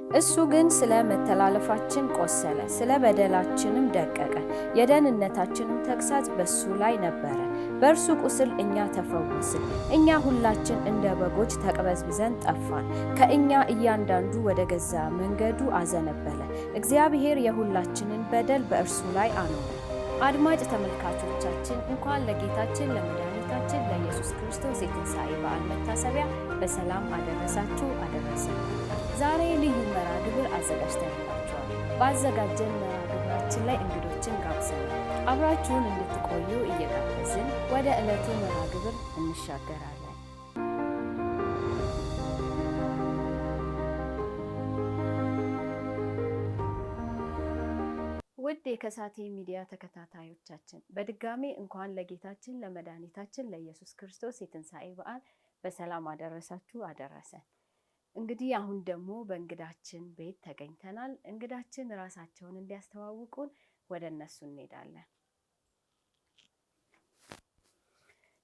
እሱ ግን ስለ መተላለፋችን ቆሰለ፣ ስለ በደላችንም ደቀቀ። የደህንነታችንም ተግሣጽ በሱ ላይ ነበረ፣ በእርሱ ቁስል እኛ ተፈወስን። እኛ ሁላችን እንደ በጎች ተቅበዝብዘን ጠፋን፣ ከእኛ እያንዳንዱ ወደ ገዛ መንገዱ አዘነበለ። እግዚአብሔር የሁላችንን በደል በእርሱ ላይ አኖረ። አድማጭ ተመልካቾቻችን እንኳን ለጌታችን ለመድኃኒታችን ለኢየሱስ ክርስቶስ የትንሣኤ በዓል መታሰቢያ በሰላም አደረሳችሁ አደረሰን። ዛሬ ልዩ መርሃ ግብር አዘጋጅተንላችኋል። ባዘጋጀን መርሃ ግብራችን ላይ እንግዶችን ጋብዘናል። አብራችሁን እንድትቆዩ እየጋበዝን ወደ ዕለቱ መርሃ ግብር እንሻገራለን። ውድ የከሳቴ ሚዲያ ተከታታዮቻችን በድጋሚ እንኳን ለጌታችን ለመድኃኒታችን ለኢየሱስ ክርስቶስ የትንሣኤ በዓል በሰላም አደረሳችሁ አደረሰን። እንግዲህ አሁን ደግሞ በእንግዳችን ቤት ተገኝተናል። እንግዳችን ራሳቸውን እንዲያስተዋውቁን ወደ እነሱ እንሄዳለን።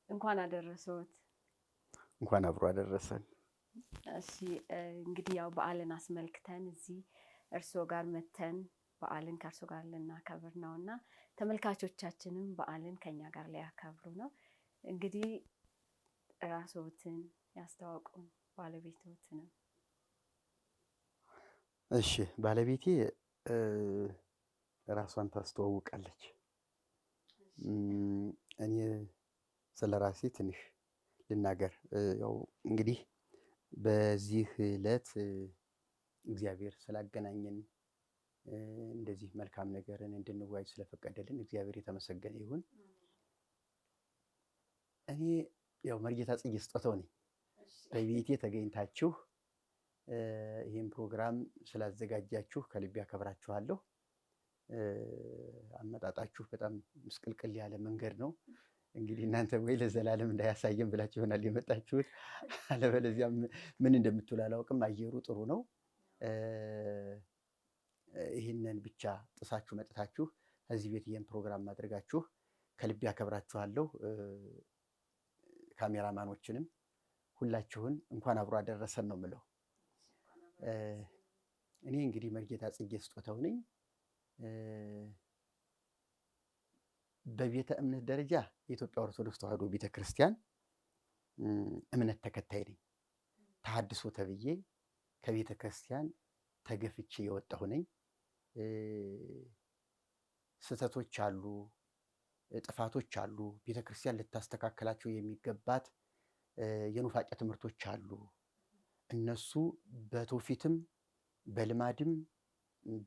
እንኳን አደረሰዎት። እንኳን አብሮ አደረሰን። እሺ እንግዲህ ያው በዓልን አስመልክተን እዚህ እርስዎ ጋር መተን በዓልን ከእርሶ ጋር ልናከብር ነው እና ተመልካቾቻችንም በዓልን ከኛ ጋር ሊያከብሩ ነው። እንግዲህ ራስዎትን ያስተዋውቁን፣ ባለቤትዎትንም። እሺ ባለቤቴ ራሷን ታስተዋውቃለች። እኔ ስለ ራሴ ትንሽ ልናገር። ያው እንግዲህ በዚህ ዕለት እግዚአብሔር ስላገናኘን እንደዚህ መልካም ነገርን እንድንወያይ ስለፈቀደልን እግዚአብሔር የተመሰገነ ይሁን። እኔ ያው መርጌታ ጽጌ ስጦታው ነኝ። በቤቴ ተገኝታችሁ ይህን ፕሮግራም ስላዘጋጃችሁ ከልቤ አከብራችኋለሁ። አመጣጣችሁ በጣም ምስቅልቅል ያለ መንገድ ነው። እንግዲህ እናንተ ወይ ለዘላለም እንዳያሳየን ብላችሁ ይሆናል የመጣችሁት፣ አለበለዚያ ምን እንደምትውል አላውቅም። አየሩ ጥሩ ነው። ይህንን ብቻ ጥሳችሁ መጥታችሁ እዚህ ቤት ይህን ፕሮግራም ማድረጋችሁ ከልቤ አከብራችኋለሁ። ካሜራማኖችንም ሁላችሁን እንኳን አብሮ አደረሰን ነው የምለው። እኔ እንግዲህ መርጌታ ጽጌ ስጦታው ነኝ። በቤተ እምነት ደረጃ የኢትዮጵያ ኦርቶዶክስ ተዋሕዶ ቤተክርስቲያን እምነት ተከታይ ነኝ። ተሐድሶ ተብዬ ከቤተ ክርስቲያን ተገፍቼ የወጣሁ ነኝ። ስህተቶች አሉ፣ ጥፋቶች አሉ። ቤተ ክርስቲያን ልታስተካከላቸው የሚገባት የኑፋቄ ትምህርቶች አሉ። እነሱ በትውፊትም በልማድም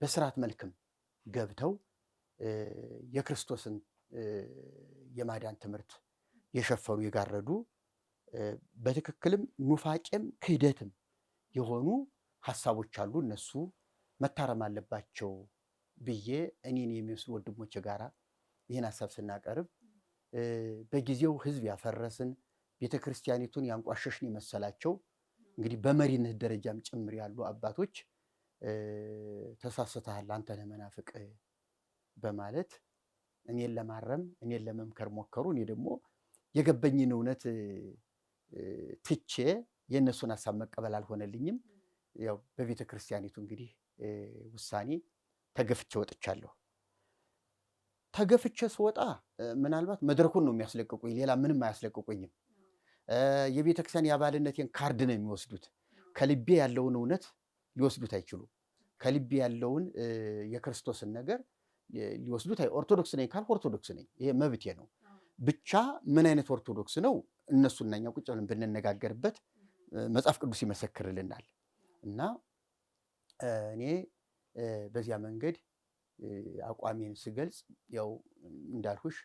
በስርዓት መልክም ገብተው የክርስቶስን የማዳን ትምህርት የሸፈኑ የጋረዱ በትክክልም ኑፋቄም ክህደትም የሆኑ ሀሳቦች አሉ። እነሱ መታረም አለባቸው ብዬ እኔን የሚመስሉ ወንድሞቼ ጋራ ይህን ሀሳብ ስናቀርብ በጊዜው ሕዝብ ያፈረስን ቤተክርስቲያኒቱን ያንቋሸሽን የመሰላቸው እንግዲህ በመሪነት ደረጃም ጭምር ያሉ አባቶች ተሳስተሃል፣ አንተ ነህ መናፍቅ በማለት እኔን ለማረም እኔን ለመምከር ሞከሩ። እኔ ደግሞ የገበኝን እውነት ትቼ የእነሱን ሀሳብ መቀበል አልሆነልኝም። ያው በቤተ ክርስቲያኒቱ እንግዲህ ውሳኔ ተገፍቼ ወጥቻለሁ። ተገፍቼ ስወጣ ምናልባት መድረኩን ነው የሚያስለቅቁኝ፣ ሌላ ምንም አያስለቅቁኝም። የቤተ ክርስቲያን የአባልነቴን ካርድ ነው የሚወስዱት። ከልቤ ያለውን እውነት ሊወስዱት አይችሉም። ከልቤ ያለውን የክርስቶስን ነገር ሊወስዱት ኦርቶዶክስ ነኝ ካልኩ ኦርቶዶክስ ነኝ፣ ይሄ መብቴ ነው። ብቻ ምን አይነት ኦርቶዶክስ ነው እነሱና እኛ ቁጭ ብለን ብንነጋገርበት መጽሐፍ ቅዱስ ይመሰክርልናል። እና እኔ በዚያ መንገድ አቋሜን ስገልጽ ያው እንዳልሁሽ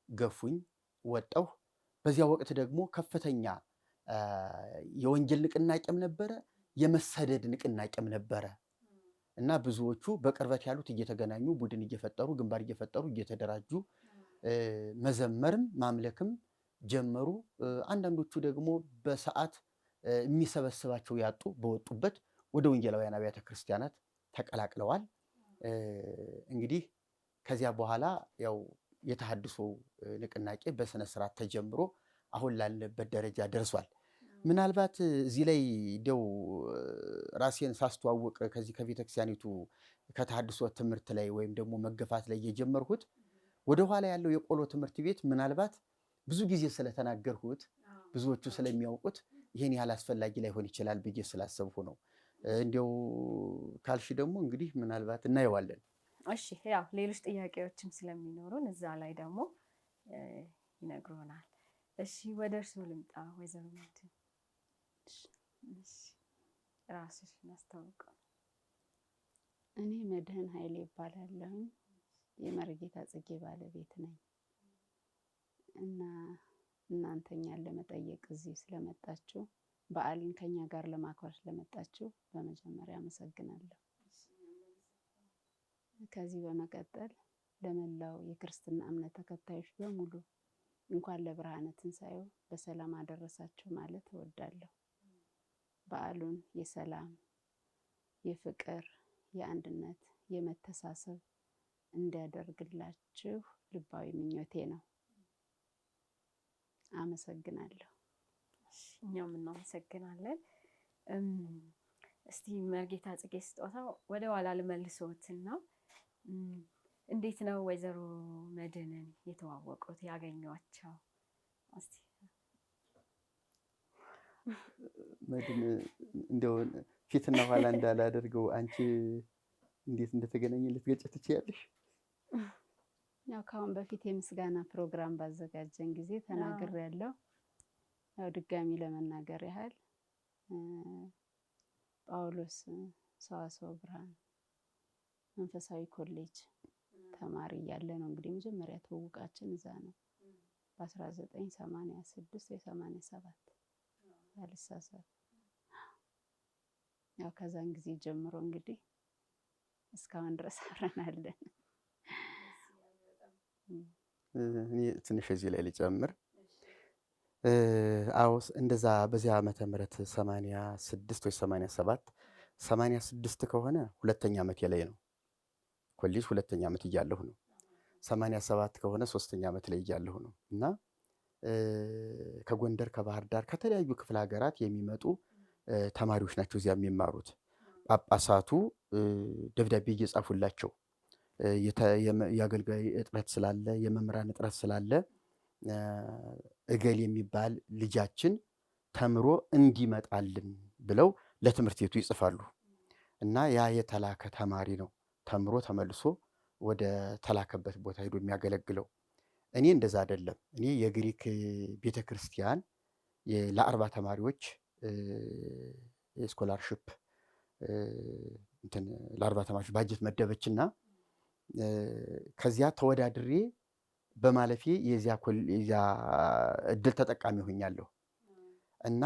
ገፉኝ፣ ወጣሁ። በዚያ ወቅት ደግሞ ከፍተኛ የወንጌል ንቅናቄም ነበረ፣ የመሰደድ ንቅናቄም ነበረ። እና ብዙዎቹ በቅርበት ያሉት እየተገናኙ ቡድን እየፈጠሩ ግንባር እየፈጠሩ እየተደራጁ መዘመርም ማምለክም ጀመሩ። አንዳንዶቹ ደግሞ በሰዓት የሚሰበስባቸው ያጡ በወጡበት ወደ ወንጌላውያን አብያተ ክርስቲያናት ተቀላቅለዋል። እንግዲህ ከዚያ በኋላ ያው የተሐድሶ ንቅናቄ በስነ ስርዓት ተጀምሮ አሁን ላለበት ደረጃ ደርሷል። ምናልባት እዚህ ላይ እንደው ራሴን ሳስተዋውቅ ከዚህ ከቤተክርስቲያኒቱ ከተሐድሶ ትምህርት ላይ ወይም ደግሞ መገፋት ላይ የጀመርኩት ወደ ኋላ ያለው የቆሎ ትምህርት ቤት ምናልባት ብዙ ጊዜ ስለተናገርኩት ብዙዎቹ ስለሚያውቁት ይሄን ያህል አስፈላጊ ላይሆን ይችላል ብዬ ስላሰብኩ ነው። እንዲያው ካልሽ ደግሞ እንግዲህ ምናልባት እናየዋለን። እሺ፣ ያው ሌሎች ጥያቄዎችም ስለሚኖሩን እዛ ላይ ደግሞ ይነግሩናል። እሺ፣ ወደ እርስዎ ልምጣ ወይዘሮ መድን። እሺ፣ ራስሽን አስተዋውቁ። እኔ መድህን ኃይሌ ይባላለሁ። የመርጌታ ጽጌ ባለቤት ነኝ እና እናንተኛን ለመጠየቅ እዚህ ስለመጣችሁ በዓልን ከኛ ጋር ለማክበር ስለመጣችሁ በመጀመሪያ አመሰግናለሁ። ከዚህ በመቀጠል ለመላው የክርስትና እምነት ተከታዮች በሙሉ እንኳን ለብርሃነ ትንሣኤው በሰላም አደረሳችሁ ማለት እወዳለሁ። በዓሉን የሰላም፣ የፍቅር፣ የአንድነት፣ የመተሳሰብ እንዲያደርግላችሁ ልባዊ ምኞቴ ነው። አመሰግናለሁ። እኛም እናመሰግናለን። እስቲ መርጌታ ጽጌ ስጦታው ወደ ኋላ ልመልሶትና እንዴት ነው ወይዘሮ መድህንን የተዋወቁት ያገኟቸው? እስቲ መድን እንደው ፊትና ኋላ እንዳላደርገው አንቺ እንዴት እንደተገናኘ ልትገጭ ትችያለሽ? ያው ካሁን በፊት የምስጋና ፕሮግራም ባዘጋጀን ጊዜ ተናግሬያለሁ። ያው ድጋሚ ለመናገር ያህል ጳውሎስ ሰዋስወ ብርሃን መንፈሳዊ ኮሌጅ ተማሪ እያለ ነው እንግዲህ መጀመሪያ ትውውቃችን እዛ ነው። በ1986 ወይ 87 ያልሳሳት። ያው ከዛን ጊዜ ጀምሮ እንግዲህ እስካሁን ድረስ አብረን አለን። እኔ ትንሽ እዚህ ላይ ልጨምር። አውስ እንደዛ በዚያ ዓመተ ምህረት 86 ወይ 87 86 ከሆነ ሁለተኛ ዓመት ላይ ነው። ኮሌጅ ሁለተኛ ዓመት እያለሁ ነው። 87 ከሆነ ሶስተኛ ዓመት ላይ እያለሁ ነው። እና ከጎንደር ከባህር ዳር ከተለያዩ ክፍለ ሀገራት የሚመጡ ተማሪዎች ናቸው እዚያ የሚማሩት። ጳጳሳቱ ደብዳቤ እየጻፉላቸው የአገልጋይ እጥረት ስላለ የመምህራን እጥረት ስላለ እገል የሚባል ልጃችን ተምሮ እንዲመጣልን ብለው ለትምህርት ቤቱ ይጽፋሉ። እና ያ የተላከ ተማሪ ነው ተምሮ ተመልሶ ወደ ተላከበት ቦታ ሄዶ የሚያገለግለው። እኔ እንደዛ አይደለም። እኔ የግሪክ ቤተክርስቲያን ለ40 ተማሪዎች የስኮላርሺፕ ለ40 ተማሪዎች ባጀት መደበችና ከዚያ ተወዳድሬ በማለፌ የዚያ እድል ተጠቃሚ ሆኛለሁ። እና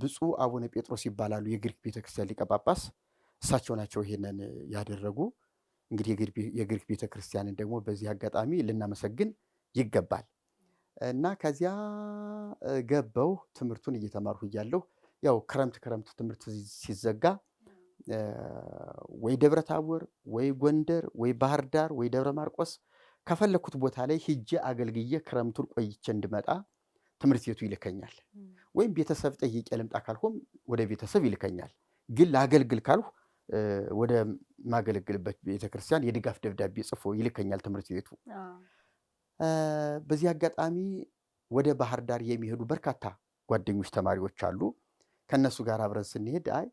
ብፁዕ አቡነ ጴጥሮስ ይባላሉ የግሪክ ቤተክርስቲያን ሊቀ ጳጳስ። እሳቸው ናቸው ይሄንን ያደረጉ። እንግዲህ የግሪክ ቤተክርስቲያንን ደግሞ በዚህ አጋጣሚ ልናመሰግን ይገባል። እና ከዚያ ገባው ትምህርቱን እየተማርሁ እያለሁ ያው ክረምት ትምህርት ሲዘጋ ወይ ደብረ ታቦር ወይ ጎንደር ወይ ባህር ዳር ወይ ደብረ ማርቆስ ከፈለኩት ቦታ ላይ ሂጄ አገልግዬ ክረምቱን ቆይቼ እንድመጣ ትምህርት ቤቱ ይልከኛል። ወይም ቤተሰብ ጠይቄ ልምጣ ካልሆም ወደ ቤተሰብ ይልከኛል። ግን ላገልግል ካልሁ ወደ ማገለግልበት ቤተክርስቲያን የድጋፍ ደብዳቤ ጽፎ ይልከኛል ትምህርት ቤቱ። በዚህ አጋጣሚ ወደ ባህር ዳር የሚሄዱ በርካታ ጓደኞች ተማሪዎች አሉ። ከነሱ ጋር አብረን ስንሄድ አይ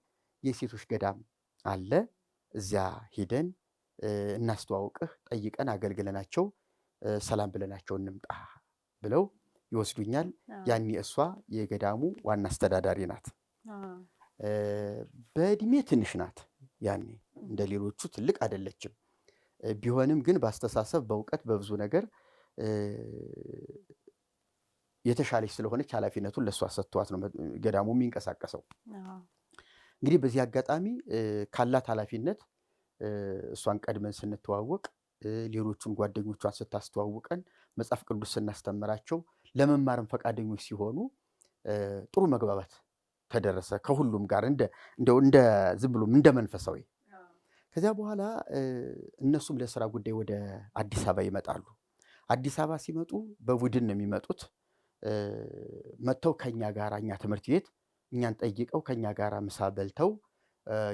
የሴቶች ገዳም አለ እዚያ ሄደን እናስተዋውቅህ ጠይቀን አገልግለናቸው ሰላም ብለናቸው እንምጣ ብለው ይወስዱኛል። ያኔ እሷ የገዳሙ ዋና አስተዳዳሪ ናት። በእድሜ ትንሽ ናት። ያኔ እንደ ሌሎቹ ትልቅ አይደለችም። ቢሆንም ግን በአስተሳሰብ በእውቀት በብዙ ነገር የተሻለች ስለሆነች ኃላፊነቱን ለእሷ ሰጥቷት ነው ገዳሙ የሚንቀሳቀሰው። እንግዲህ በዚህ አጋጣሚ ካላት ኃላፊነት እሷን ቀድመን ስንተዋወቅ ሌሎቹን ጓደኞቿን ስታስተዋውቀን መጽሐፍ ቅዱስ ስናስተምራቸው ለመማርም ፈቃደኞች ሲሆኑ ጥሩ መግባባት ተደረሰ ከሁሉም ጋር እንደ ዝም ብሎም እንደ መንፈሳዊ። ከዚያ በኋላ እነሱም ለስራ ጉዳይ ወደ አዲስ አበባ ይመጣሉ። አዲስ አበባ ሲመጡ በቡድን ነው የሚመጡት። መጥተው ከኛ ጋር እኛ ትምህርት ቤት እኛን ጠይቀው ከኛ ጋር ምሳ በልተው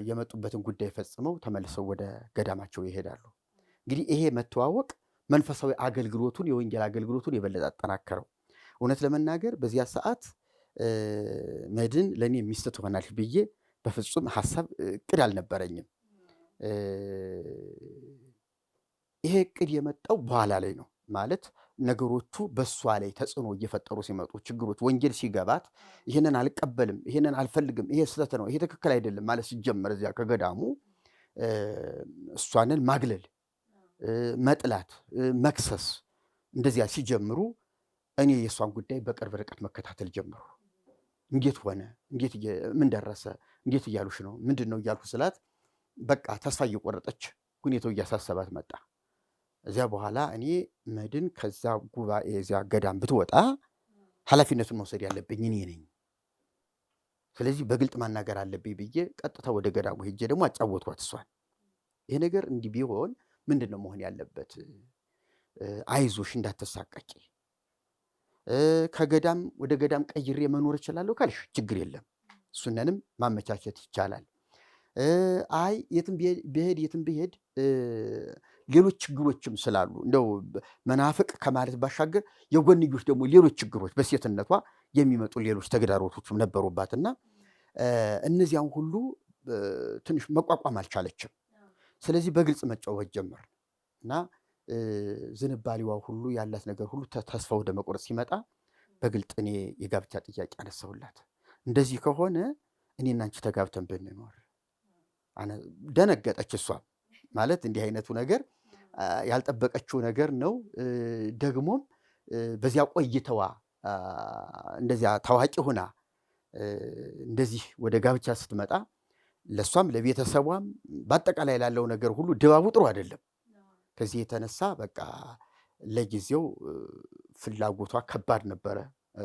የመጡበትን ጉዳይ ፈጽመው ተመልሰው ወደ ገዳማቸው ይሄዳሉ። እንግዲህ ይሄ መተዋወቅ መንፈሳዊ አገልግሎቱን የወንጌል አገልግሎቱን የበለጠ አጠናከረው። እውነት ለመናገር በዚያ ሰዓት መድን ለእኔ ሚስት ትሆናለች ብዬ በፍጹም ሀሳብ እቅድ አልነበረኝም። ይሄ እቅድ የመጣው በኋላ ላይ ነው። ማለት ነገሮቹ በሷ ላይ ተጽዕኖ እየፈጠሩ ሲመጡ ችግሮች ወንጌል ሲገባት ይሄንን አልቀበልም፣ ይሄንን አልፈልግም፣ ይሄ ስህተት ነው፣ ይሄ ትክክል አይደለም ማለት ሲጀመር እዚያ ከገዳሙ እሷንን ማግለል፣ መጥላት፣ መክሰስ እንደዚያ ሲጀምሩ እኔ የእሷን ጉዳይ በቅርብ ርቀት መከታተል ጀምሩ። እንዴት ሆነ፣ እንዴት ምን ደረሰ፣ እንዴት እያሉሽ ነው፣ ምንድን ነው እያልኩ ስላት በቃ ተስፋ እየቆረጠች ሁኔታው እያሳሰባት መጣ። እዚያ በኋላ እኔ መድን ከዛ ጉባኤ እዚያ ገዳም ብትወጣ ኃላፊነቱን መውሰድ ያለብኝ እኔ ነኝ፣ ስለዚህ በግልጥ ማናገር አለብኝ ብዬ ቀጥታ ወደ ገዳሙ ሄጄ ደግሞ አጫወትኳት እሷን። ይሄ ነገር እንዲህ ቢሆን ምንድን ነው መሆን ያለበት? አይዞሽ እንዳትሳቀቂ፣ ከገዳም ወደ ገዳም ቀይሬ መኖር እችላለሁ ካልሽ ችግር የለም፣ እሱነንም ማመቻቸት ይቻላል። አይ የትም ብሄድ ሌሎች ችግሮችም ስላሉ እንደው መናፍቅ ከማለት ባሻገር የጎንዮሽ ደግሞ ሌሎች ችግሮች በሴትነቷ የሚመጡ ሌሎች ተግዳሮቶችም ነበሩባትና እነዚያን ሁሉ ትንሽ መቋቋም አልቻለችም። ስለዚህ በግልጽ መጫወት ጀመር እና ዝንባሌዋ ሁሉ ያላት ነገር ሁሉ ተስፋ ወደ መቁረጥ ሲመጣ በግልጥ እኔ የጋብቻ ጥያቄ አነሳሁላት። እንደዚህ ከሆነ እኔና አንቺ ተጋብተን ብንኖር። ደነገጠች። እሷ ማለት እንዲህ አይነቱ ነገር ያልጠበቀችው ነገር ነው። ደግሞም በዚያ ቆይተዋ እንደዚያ ታዋቂ ሆና እንደዚህ ወደ ጋብቻ ስትመጣ ለሷም ለቤተሰቧም በአጠቃላይ ላለው ነገር ሁሉ ድባቡ ጥሩ አይደለም። ከዚህ የተነሳ በቃ ለጊዜው ፍላጎቷ ከባድ ነበረ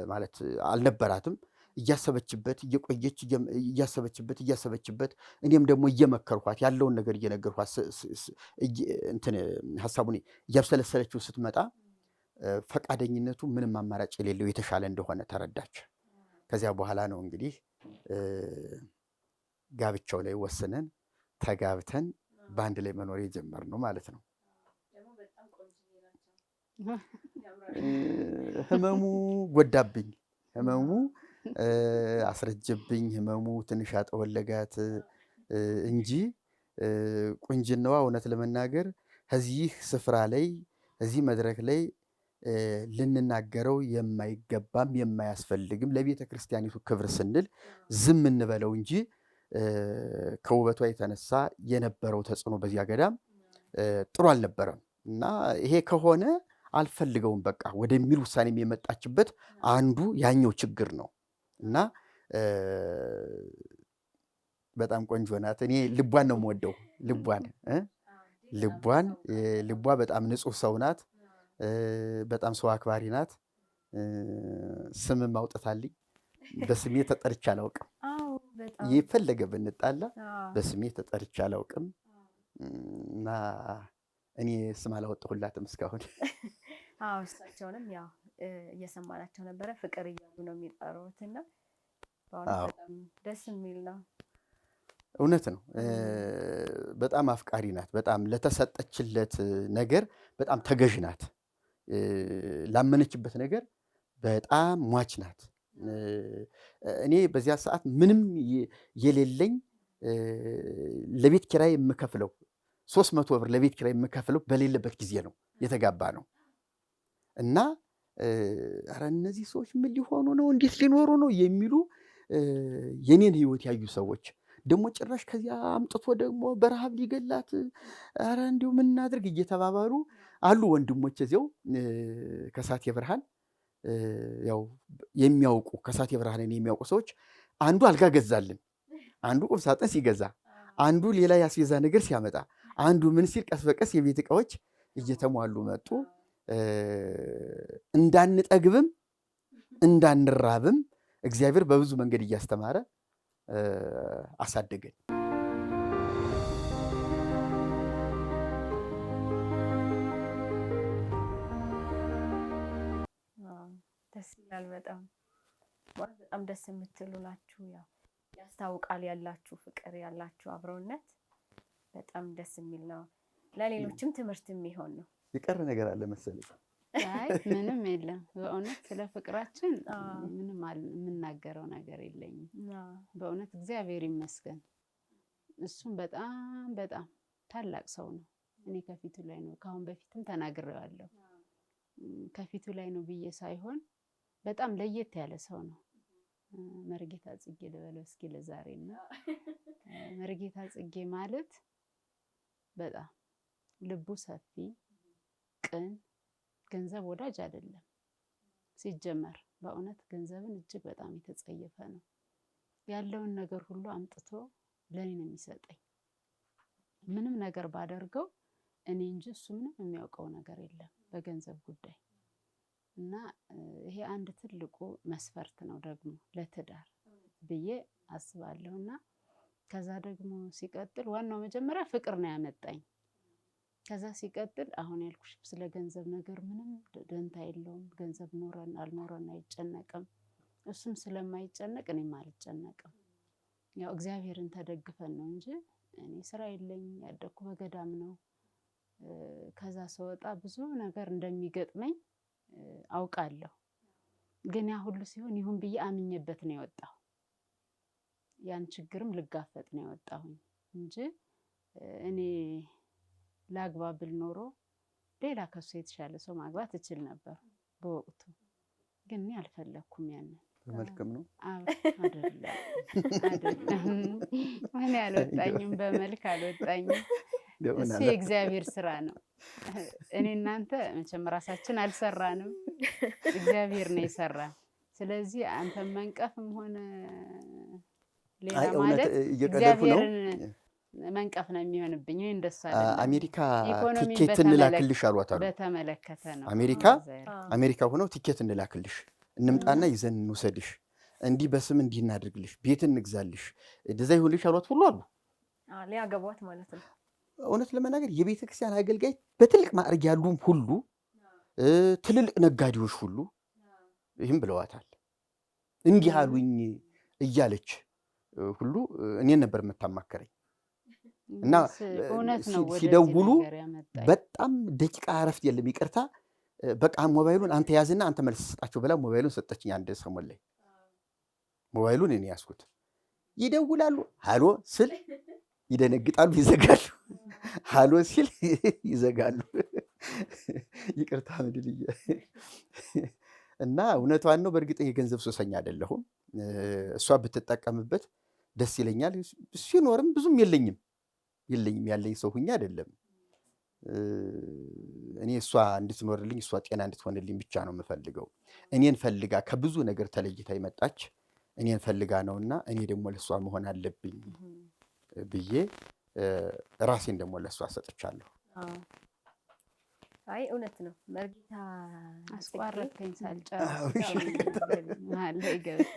ማለት አልነበራትም። እያሰበችበት እየቆየች እያሰበችበት እኔም ደግሞ እየመከርኳት ያለውን ነገር እየነገርኳት እንትን ሐሳቡን እያብሰለሰለችው ስትመጣ ፈቃደኝነቱ ምንም አማራጭ የሌለው የተሻለ እንደሆነ ተረዳች። ከዚያ በኋላ ነው እንግዲህ ጋብቻው ላይ ወስነን ተጋብተን በአንድ ላይ መኖር የጀመርነው ማለት ነው። ህመሙ ጎዳብኝ፣ ህመሙ አስረጀብኝ፣ ህመሙ ትንሽ አጠወለጋት እንጂ ቁንጅናዋ እውነት ለመናገር ከዚህ ስፍራ ላይ እዚህ መድረክ ላይ ልንናገረው የማይገባም የማያስፈልግም ለቤተ ክርስቲያኒቱ ክብር ስንል ዝም እንበለው እንጂ ከውበቷ የተነሳ የነበረው ተጽዕኖ በዚያ ገዳም ጥሩ አልነበረም እና ይሄ ከሆነ አልፈልገውም በቃ ወደሚል ውሳኔም የመጣችበት አንዱ ያኛው ችግር ነው እና በጣም ቆንጆ ናት። እኔ ልቧን ነው የምወደው። ልቧ በጣም ንጹህ ሰው ናት። በጣም ሰው አክባሪ ናት። ስምም አውጥታልኝ በስሜ ተጠርቼ አላውቅም። የፈለገ ብንጣላ በስሜ ተጠርቼ አላውቅም እና እኔ ስም አላወጣሁላትም እስካሁን። እሳቸውንም ያው እየሰማናቸው ነበረ። ፍቅር እያሉ ነው የሚጠሩትና በጣም ደስ የሚል ነው። እውነት ነው። በጣም አፍቃሪ ናት። በጣም ለተሰጠችለት ነገር በጣም ተገዥ ናት። ላመነችበት ነገር በጣም ሟች ናት። እኔ በዚያ ሰዓት ምንም የሌለኝ ለቤት ኪራይ የምከፍለው 300 ብር ለቤት ኪራይ የምከፍለው በሌለበት ጊዜ ነው የተጋባ ነው እና ኧረ እነዚህ ሰዎች ምን ሊሆኑ ነው? እንዴት ሊኖሩ ነው? የሚሉ የኔን ህይወት ያዩ ሰዎች ደግሞ ጭራሽ ከዚያ አምጥቶ ደግሞ በረሃብ ሊገላት ኧረ እንዲሁ ምን እናድርግ እየተባባሉ አሉ ወንድሞች እዚያው ከሳቴ ብርሃን ያው የሚያውቁ ከሳቴ ብርሃንን የሚያውቁ ሰዎች አንዱ አልጋ ገዛልን፣ አንዱ ቁም ሳጥን ሲገዛ፣ አንዱ ሌላ ያስቤዛ ነገር ሲያመጣ፣ አንዱ ምን ሲል ቀስ በቀስ የቤት ዕቃዎች እየተሟሉ መጡ። እንዳንጠግብም እንዳንራብም እግዚአብሔር በብዙ መንገድ እያስተማረ አሳደገን። ደስ ይላል ይላል በጣም በጣም ደስ የምትሉ ናችሁ። ያው ያስታውቃል ያላችሁ ፍቅር ያላችሁ አብሮነት በጣም ደስ የሚል ነው። ለሌሎችም ትምህርት የሚሆን ነው። የቀረ ነገር አለ መሰለኝ? አይ ምንም የለም። በእውነት ስለ ፍቅራችን ምንም የምናገረው ነገር የለኝም። በእውነት እግዚአብሔር ይመስገን። እሱም በጣም በጣም ታላቅ ሰው ነው። እኔ ከፊቱ ላይ ነው ካሁን በፊትም ተናግሬዋለሁ። ከፊቱ ላይ ነው ብዬ ሳይሆን በጣም ለየት ያለ ሰው ነው። መርጌታ ጽጌ ልበለው እስኪ ለዛሬና መርጌታ ጽጌ ማለት በጣም ልቡ ሰፊ፣ ቅን፣ ገንዘብ ወዳጅ አይደለም ሲጀመር። በእውነት ገንዘብን እጅግ በጣም የተጸየፈ ነው። ያለውን ነገር ሁሉ አምጥቶ ለኔ ነው የሚሰጠኝ። ምንም ነገር ባደርገው እኔ እንጂ እሱ ምንም የሚያውቀው ነገር የለም በገንዘብ ጉዳይ። እና ይሄ አንድ ትልቁ መስፈርት ነው ደግሞ ለትዳር ብዬ አስባለሁና ከዛ ደግሞ ሲቀጥል ዋናው መጀመሪያ ፍቅር ነው ያመጣኝ። ከዛ ሲቀጥል አሁን ያልኩሽ ስለ ገንዘብ ነገር ምንም ደንታ የለውም። ገንዘብ ኖረን አልኖረን አይጨነቅም። እሱም ስለማይጨነቅ እኔም አልጨነቅም። ያው እግዚአብሔርን ተደግፈን ነው እንጂ እኔ ስራ የለኝ፣ ያደኩ በገዳም ነው። ከዛ ስወጣ ብዙ ነገር እንደሚገጥመኝ አውቃለሁ። ግን ያ ሁሉ ሲሆን ይሁን ብዬ አምኜበት ነው የወጣው። ያን ችግርም ልጋፈጥ ነው የወጣሁኝ እንጂ እኔ ላግባብል ኖሮ ሌላ ከሱ የተሻለ ሰው ማግባት እችል ነበር በወቅቱ። ግን እኔ አልፈለኩም ያንን። በመልክም ነው አይደለም እኔ አልወጣኝም፣ በመልክ አልወጣኝም። እሱ የእግዚአብሔር ስራ ነው። እኔ እናንተ መቼም ራሳችን አልሰራንም፣ እግዚአብሔር ነው የሰራን። ስለዚህ አንተ መንቀፍም ሆነ ሌላ ማለት እግዚአብሔርን መንቀፍ ነው የሚሆንብኝ። እኔ እንደሱ አይደለም። አሜሪካ ቲኬት እንላክልሽ አሏት አሉ። በተመለከተ ነው አሜሪካ ሆነው ቲኬት እንላክልሽ፣ እንምጣና ይዘን እንውሰድሽ፣ እንዲህ በስም እንዲህ እናድርግልሽ፣ ቤት እንግዛልሽ፣ እንደዛ ይሁንልሽ አሏት ሁሉ አሉ። ሊያገቧት ማለት ነው። እውነት ለመናገር የቤተ ክርስቲያን አገልጋይ በትልቅ ማዕረግ ያሉም ሁሉ ትልልቅ ነጋዴዎች ሁሉ ይህም ብለዋታል። እንዲህ አሉኝ እያለች ሁሉ እኔን ነበር የምታማከረኝ። እና ሲደውሉ በጣም ደቂቃ እረፍት የለም። ይቅርታ በቃ ሞባይሉን አንተ ያዝና አንተ መልስ ስጣቸው ብላ ሞባይሉን ሰጠችኝ። አንድ ሰሞን ላይ ሞባይሉን እኔ ያዝኩት። ይደውላሉ፣ ሃሎ ስል ይደነግጣሉ፣ ይዘጋሉ። ሃሎ ሲል ይዘጋሉ። ይቅርታ ምድልዬ። እና እውነቷን ነው። በእርግጥ የገንዘብ ሱሰኛ አይደለሁም። እሷ ብትጠቀምበት ደስ ይለኛል። ሲኖርም ብዙም የለኝም ያለኝ ሰው ሁኛ አይደለም። እኔ እሷ እንድትኖርልኝ እሷ ጤና እንድትሆንልኝ ብቻ ነው የምፈልገው። እኔን ፈልጋ ከብዙ ነገር ተለይታ ይመጣች እኔን ፈልጋ ነውና እኔ ደግሞ ለሷ መሆን አለብኝ ብዬ ራሴን ደግሞ ለሷ ሰጥቻለሁ። አይ እውነት ነው። መርጌታ አስቋረጥከኝ ሳልጨርስ አለ ይገበታ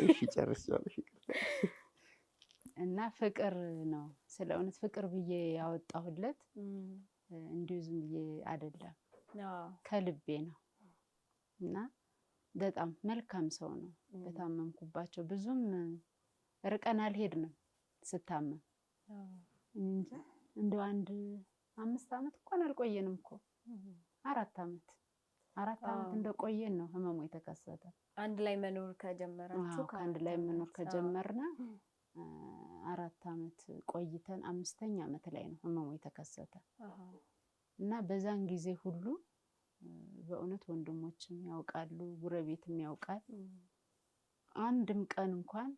እሺ ጨርሻለሁ። እና ፍቅር ነው ስለ እውነት ፍቅር ብዬ ያወጣሁለት እንዲሁ ዝም ብዬ አይደለም፣ ከልቤ ነው። እና በጣም መልካም ሰው ነው። በታመምኩባቸው ብዙም ርቀን አልሄድንም። ስታመም እንጂ እንደው አንድ 5 ዓመት እንኳን አልቆየንም እኮ 4 ዓመት እንደቆየን ነው ህመሙ የተከሰተ። አንድ ላይ መኖር ከጀመራችሁ አንድ ላይ መኖር ከጀመርና 4 ዓመት ቆይተን 5ኛ ዓመት ላይ ነው ህመሙ የተከሰተ። እና በዛን ጊዜ ሁሉ በእውነት ወንድሞችም ያውቃሉ፣ ጉረቤትም ያውቃል። አንድም ቀን እንኳን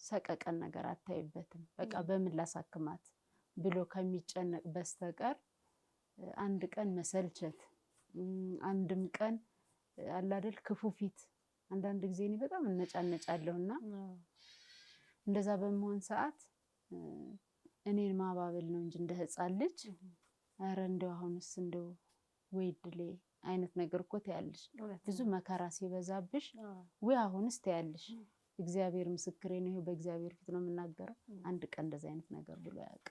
ሰቀቀን ነገር አታይበትም። በቃ በምን ላሳክማት ብሎ ከሚጨነቅ በስተቀር አንድ ቀን መሰልቸት፣ አንድም ቀን አላደል ክፉ ፊት። አንዳንድ ጊዜ እኔ በጣም እነጫነጫለሁና እንደዛ በመሆን ሰዓት እኔን ማባበል ነው እንጂ እንደ ህፃን ልጅ ኧረ እንደው አሁንስ እንደው ወይ ድሌ አይነት ነገር እኮ ታያለሽ። ብዙ መከራ ሲበዛብሽ ወይ አሁንስ ታያለሽ። እግዚአብሔር ምስክሬ ነው። ይሄ በእግዚአብሔር ፊት ነው የምናገረው። አንድ ቀን እንደዛ አይነት ነገር ብሎ ያውቅ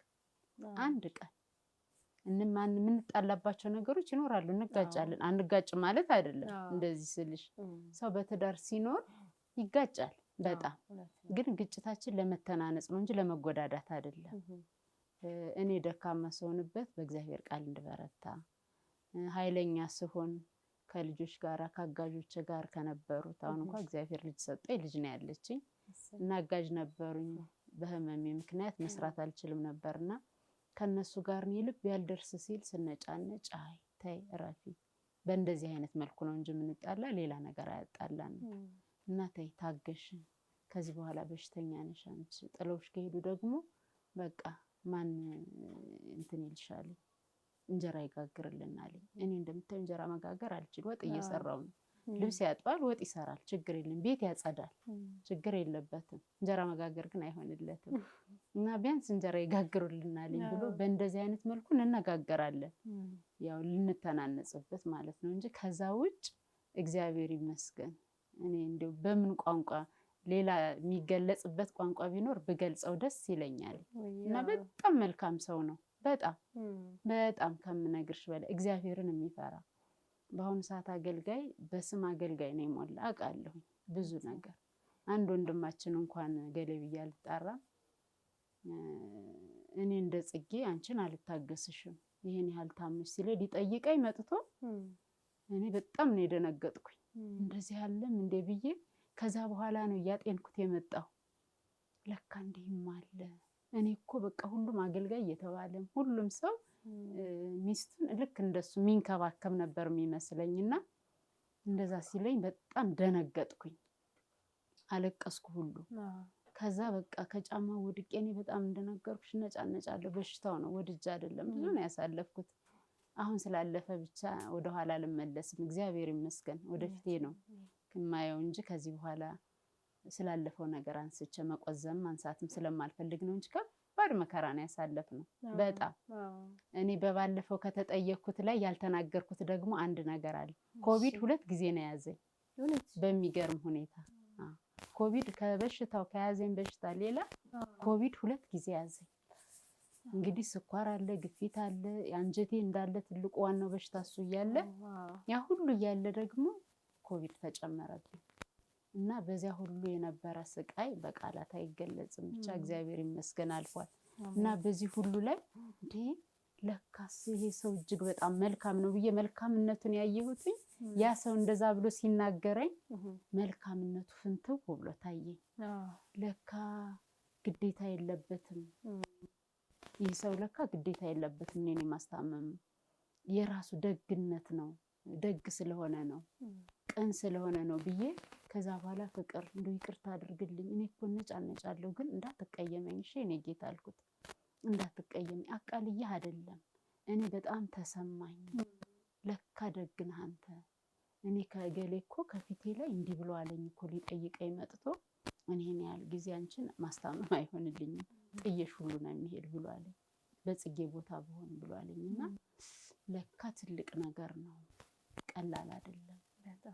አንድ ቀን የምንጣላባቸው ነገሮች ይኖራሉ። እንጋጫለን። አንጋጭ ማለት አይደለም። እንደዚህ ስልሽ ሰው በትዳር ሲኖር ይጋጫል በጣም ግን ግጭታችን ለመተናነጽ ነው እንጂ ለመጎዳዳት አይደለም። እኔ ደካማ ስሆንበት በእግዚአብሔር ቃል እንድበረታ፣ ኃይለኛ ስሆን ከልጆች ጋር ከአጋዦች ጋር ከነበሩት አሁን እንኳን እግዚአብሔር ልጅ ሰጠኝ፣ ልጅ ነው ያለችኝ እና አጋዥ ነበሩኝ። በህመሜ ምክንያት መስራት አልችልም ነበርና ከነሱ ጋር ነው ልብ ያልደርስ ሲል ስነጫነጭ አይ ተይ እረፊ፣ በእንደዚህ አይነት መልኩ ነው እንጂ የምንጣላ ሌላ ነገር አያጣላን እና ተይ ታገሽ፣ ከዚህ በኋላ በሽተኛ ነሽ አንቺ፣ ጥለውሽ ከሄዱ ደግሞ በቃ ማን እንትን ይልሻል፣ እንጀራ ይጋግርልናል። እኔ እንደምታዩ እንጀራ መጋገር አልችል፣ ወጥ እየሰራው ነው። ልብስ ያጥባል፣ ወጥ ይሰራል፣ ችግር የለም። ቤት ያጸዳል፣ ችግር የለበትም። እንጀራ መጋገር ግን አይሆንለትም እና ቢያንስ እንጀራ ይጋግሩልናል ብሎ በእንደዚህ አይነት መልኩ እንነጋገራለን። ያው ልንተናነጽበት ማለት ነው እንጂ ከዛ ውጭ እግዚአብሔር ይመስገን እኔ እንደው በምን ቋንቋ ሌላ የሚገለጽበት ቋንቋ ቢኖር ብገልጸው ደስ ይለኛል። እና በጣም መልካም ሰው ነው። በጣም ከምነግርሽ በላይ እግዚአብሔርን የሚፈራ በአሁኑ ሰዓት አገልጋይ በስም አገልጋይ ነው የሞላ አውቃለሁ ብዙ ነገር። አንድ ወንድማችን እንኳን ገለብያ አልጣራ እኔ እንደ ጽጌ አንቺን አልታገስሽም ይሄን ያህል ታምሽ ሲል ሊጠይቀኝ መጥቶ እኔ በጣም ነው የደነገጥኩኝ። እንደዚህ ያለም እንደ ብዬ ከዛ በኋላ ነው ያጤንኩት የመጣው። ለካ እንዲህም አለ። እኔ እኮ በቃ ሁሉም አገልጋይ እየተባለ ሁሉም ሰው ሚስቱን ልክ እንደሱ ሚንከባከብ ነበር የሚመስለኝና እንደዛ ሲለኝ በጣም ደነገጥኩኝ፣ አለቀስኩ ሁሉ። ከዛ በቃ ከጫማ ወድቄ እኔ በጣም እንደነገርኩሽ ነጫነጫለሁ። በሽታው ነው ወድጄ አይደለም፣ ብዙ ነው ያሳለፍኩት። አሁን ስላለፈ ብቻ ወደ ኋላ ልመለስም እግዚአብሔር ይመስገን ወደፊቴ ነው ከማየው እንጂ ከዚህ በኋላ ስላለፈው ነገር አንስቼ መቆዘም ማንሳትም ስለማልፈልግ ነው እንጂ ከባድ መከራ ነው ያሳለፍነው በጣም። እኔ በባለፈው ከተጠየቅኩት ላይ ያልተናገርኩት ደግሞ አንድ ነገር አለ። ኮቪድ 2 ጊዜ ነው ያዘኝ በሚገርም ሁኔታ። ኮቪድ ከበሽታው ከያዘኝ በሽታ ሌላ ኮቪድ 2 ጊዜ ያዘኝ። እንግዲህ ስኳር አለ፣ ግፊት አለ፣ አንጀቴ እንዳለ ትልቁ ዋናው በሽታ እሱ እያለ ያ ሁሉ እያለ ደግሞ ኮቪድ ተጨመረብኝ እና በዚያ ሁሉ የነበረ ስቃይ በቃላት አይገለጽም። ብቻ እግዚአብሔር ይመስገን አልፏል። እና በዚህ ሁሉ ላይ እንዴ ለካስ ይሄ ሰው እጅግ በጣም መልካም ነው ብዬ መልካምነቱን ያየሁት ያ ሰው እንደዛ ብሎ ሲናገረኝ መልካምነቱ ፍንትው ብሎ ታየኝ። ለካ ግዴታ የለበትም ይህ ሰው፣ ለካ ግዴታ የለበትም እኔን ማስታመም፣ የራሱ ደግነት ነው፣ ደግ ስለሆነ ነው፣ ቀን ስለሆነ ነው ብዬ ከዛ በኋላ ፍቅር እንደው ይቅርታ አድርግልኝ፣ እኔ እኮ ነጫነጫለሁ ግን እንዳትቀየመኝ እሺ እኔ ጌታ አልኩት። እንዳትቀየመኝ አቃልዬህ አይደለም፣ እኔ በጣም ተሰማኝ። ለካ ደግ ነህ አንተ። እኔ ከገሌ እኮ ከፊቴ ላይ እንዲህ ብሎ አለኝ እኮ ሊጠይቀኝ መጥቶ እኔን ያህል ጊዜ አንቺን ማስታመም አይሆንልኝም፣ ጥየሽ ሁሉ ነው የሚሄድ ብሎ አለኝ። በጽጌ ቦታ ብሆን ብሎ አለኝና ለካ ትልቅ ነገር ነው፣ ቀላል አይደለም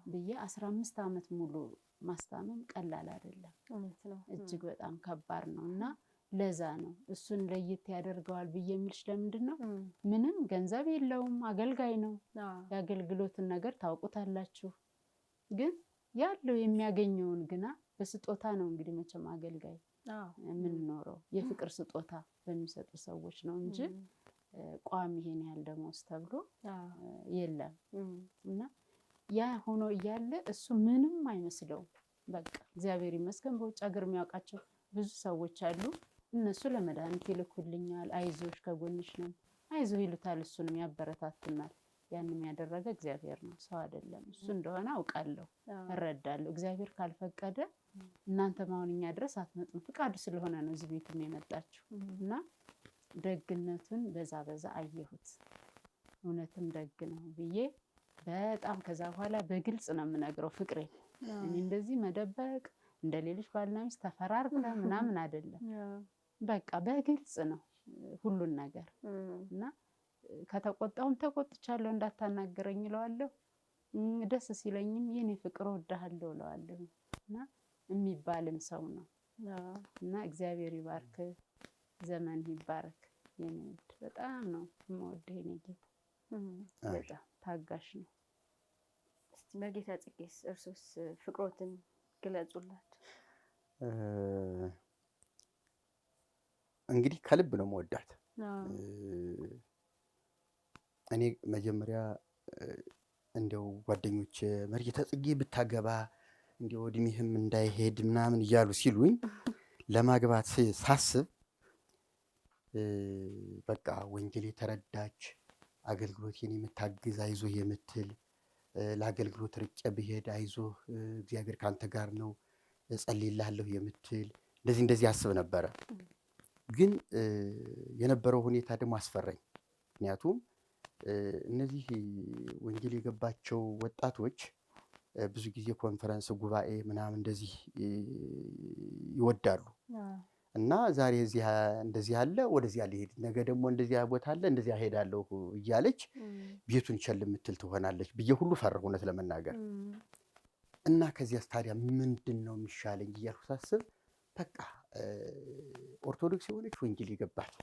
ብዬ 15 ዓመት ሙሉ ማስታመም ቀላል አይደለም፣ እጅግ በጣም ከባድ ነው። እና ለዛ ነው እሱን ለየት ያደርገዋል ብዬ የምልሽ። ለምንድን ነው ምንም ገንዘብ የለውም፣ አገልጋይ ነው። የአገልግሎትን ነገር ታውቁታላችሁ። ግን ያለው የሚያገኘውን ግና በስጦታ ነው እንግዲህ መቼም አገልጋይ የምንኖረው የፍቅር ስጦታ በሚሰጡ ሰዎች ነው እንጂ ቋሚ ይሄን ያህል ደሞዝ ተብሎ የለም። እና ያ ሆኖ እያለ እሱ ምንም አይመስለው። በቃ እግዚአብሔር ይመስገን በውጭ ሀገር የሚያውቃቸው ብዙ ሰዎች አሉ። እነሱ ለመድኃኒት ይልኩልኛል፣ አይዞሽ ከጎንሽ ነው አይዞህ ይሉታል፣ እሱንም ያበረታቱናል። ያንም ያደረገ እግዚአብሔር ነው፣ ሰው አይደለም። እሱ እንደሆነ አውቃለሁ፣ እረዳለሁ። እግዚአብሔር ካልፈቀደ እናንተም አሁን እኛ ድረስ አትመጡም። ፍቃዱ ስለሆነ ነው እዚህ ቤትም የመጣችሁ እና ደግነቱን በዛ አየሁት። እውነትም ደግ ነው ብዬ በጣም ከዛ በኋላ በግልጽ ነው የምነግረው ፍቅሬ። እኔ እንደዚህ መደበቅ እንደሌሎች ባልና ሚስት ተፈራርተን ምናምን አይደለም። በቃ በግልጽ ነው ሁሉን ነገር እና ከተቆጣውም ተቆጥቻለሁ እንዳታናገረኝ እለዋለሁ። ደስ ሲለኝም የኔ ፍቅር ወዳሃለሁ እለዋለሁ። እና የሚባልም ሰው ነው እና እግዚአብሔር ይባርክ፣ ዘመን ይባረክ። የኔውድ በጣም ነው የምወደው የኔ ጌታ። በጣም ታጋሽ ነው። እስቲ መርጌታ ጽጌስ እርሶስ ፍቅሮትን ግለጹላችሁ። እንግዲህ ከልብ ነው የምወዳት። እኔ መጀመሪያ እንደው ጓደኞች መርጌታ ጽጌ ብታገባ እንደው እድሜህም እንዳይሄድ ምናምን እያሉ ሲሉኝ ለማግባት ሳስብ በቃ ወንጌል የተረዳች አገልግሎቴን የምታግዝ አይዞህ የምትል ለአገልግሎት ርቄ ብሄድ አይዞህ እግዚአብሔር ካንተ ጋር ነው እጸልይልሃለሁ የምትል እንደዚህ አስብ ነበረ። ግን የነበረው ሁኔታ ደግሞ አስፈራኝ። ምክንያቱም እነዚህ ወንጌል የገባቸው ወጣቶች ብዙ ጊዜ ኮንፈረንስ ጉባኤ ምናምን እንደዚህ ይወዳሉ እና ዛሬ እዚህ እንደዚህ አለ ወደዚህ አልሄድ፣ ነገ ደግሞ እንደዚህ ቦታ አለ እንደዚህ ሄዳለሁ እያለች ቤቱን ቸል የምትል ትሆናለች ብዬ ሁሉ ፈራሁ እውነት ለመናገር። እና ከዚያስ ታዲያ ምንድን ነው የሚሻለኝ እያልኩ ሳስብ በቃ ኦርቶዶክስ የሆነች ወንጌል የገባች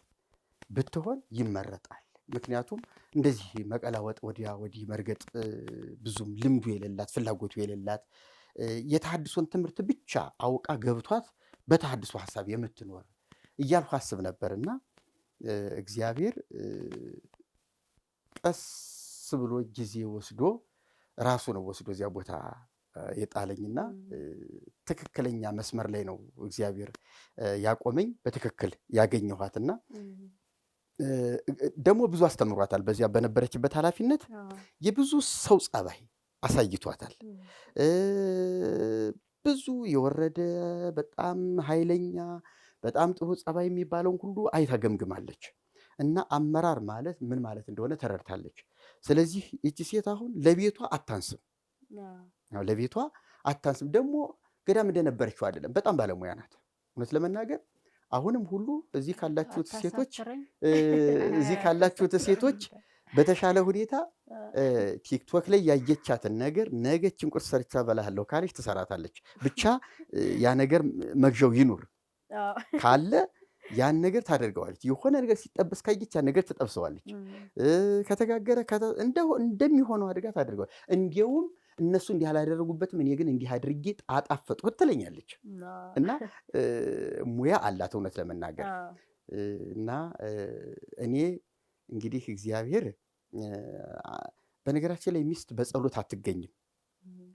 ብትሆን ይመረጣል። ምክንያቱም እንደዚህ መቀላወጥ ወዲያ ወዲህ መርገጥ ብዙም ልምዱ የሌላት ፍላጎቱ የሌላት የተሐድሶን ትምህርት ብቻ አውቃ ገብቷት በተሐድሶ ሐሳብ የምትኖር እያልኩ አስብ ነበርና እግዚአብሔር ቀስ ብሎ ጊዜ ወስዶ ራሱ ነው ወስዶ እዚያ ቦታ የጣለኝና ትክክለኛ መስመር ላይ ነው እግዚአብሔር ያቆመኝ፣ በትክክል ያገኘኋትና ደግሞ ብዙ አስተምሯታል። በዚያ በነበረችበት ኃላፊነት የብዙ ሰው ጸባይ አሳይቷታል። ብዙ የወረደ በጣም ኃይለኛ በጣም ጥሩ ጸባይ የሚባለውን ሁሉ አይታ ገምግማለች እና አመራር ማለት ምን ማለት እንደሆነ ተረድታለች። ስለዚህ እቺ ሴት አሁን ለቤቷ አታንስም፣ ለቤቷ አታንስም። ደግሞ ገዳም እንደነበረችው አይደለም፣ በጣም ባለሙያ ናት እውነት ለመናገር። አሁንም ሁሉ እዚህ ካላችሁት ሴቶች በተሻለ ሁኔታ ቲክቶክ ላይ ያየቻትን ነገር ነገችን ቁርስ ሰርቻ በላሃለሁ ካለች ትሰራታለች። ብቻ ያ ነገር መግዣው ይኑር ካለ ያን ነገር ታደርገዋለች። የሆነ ነገር ሲጠበስ ካየች ያን ነገር ትጠብሰዋለች። ከተጋገረ እንደሚሆነው አድርጋ ታደርገዋለች። እንዲያውም እነሱ እንዲህ አላደረጉበትም እኔ ግን እንዲህ አድርጌ አጣፈጥኩት ትለኛለች። እና ሙያ አላት እውነት ለመናገር። እና እኔ እንግዲህ እግዚአብሔር በነገራችን ላይ ሚስት በጸሎት አትገኝም።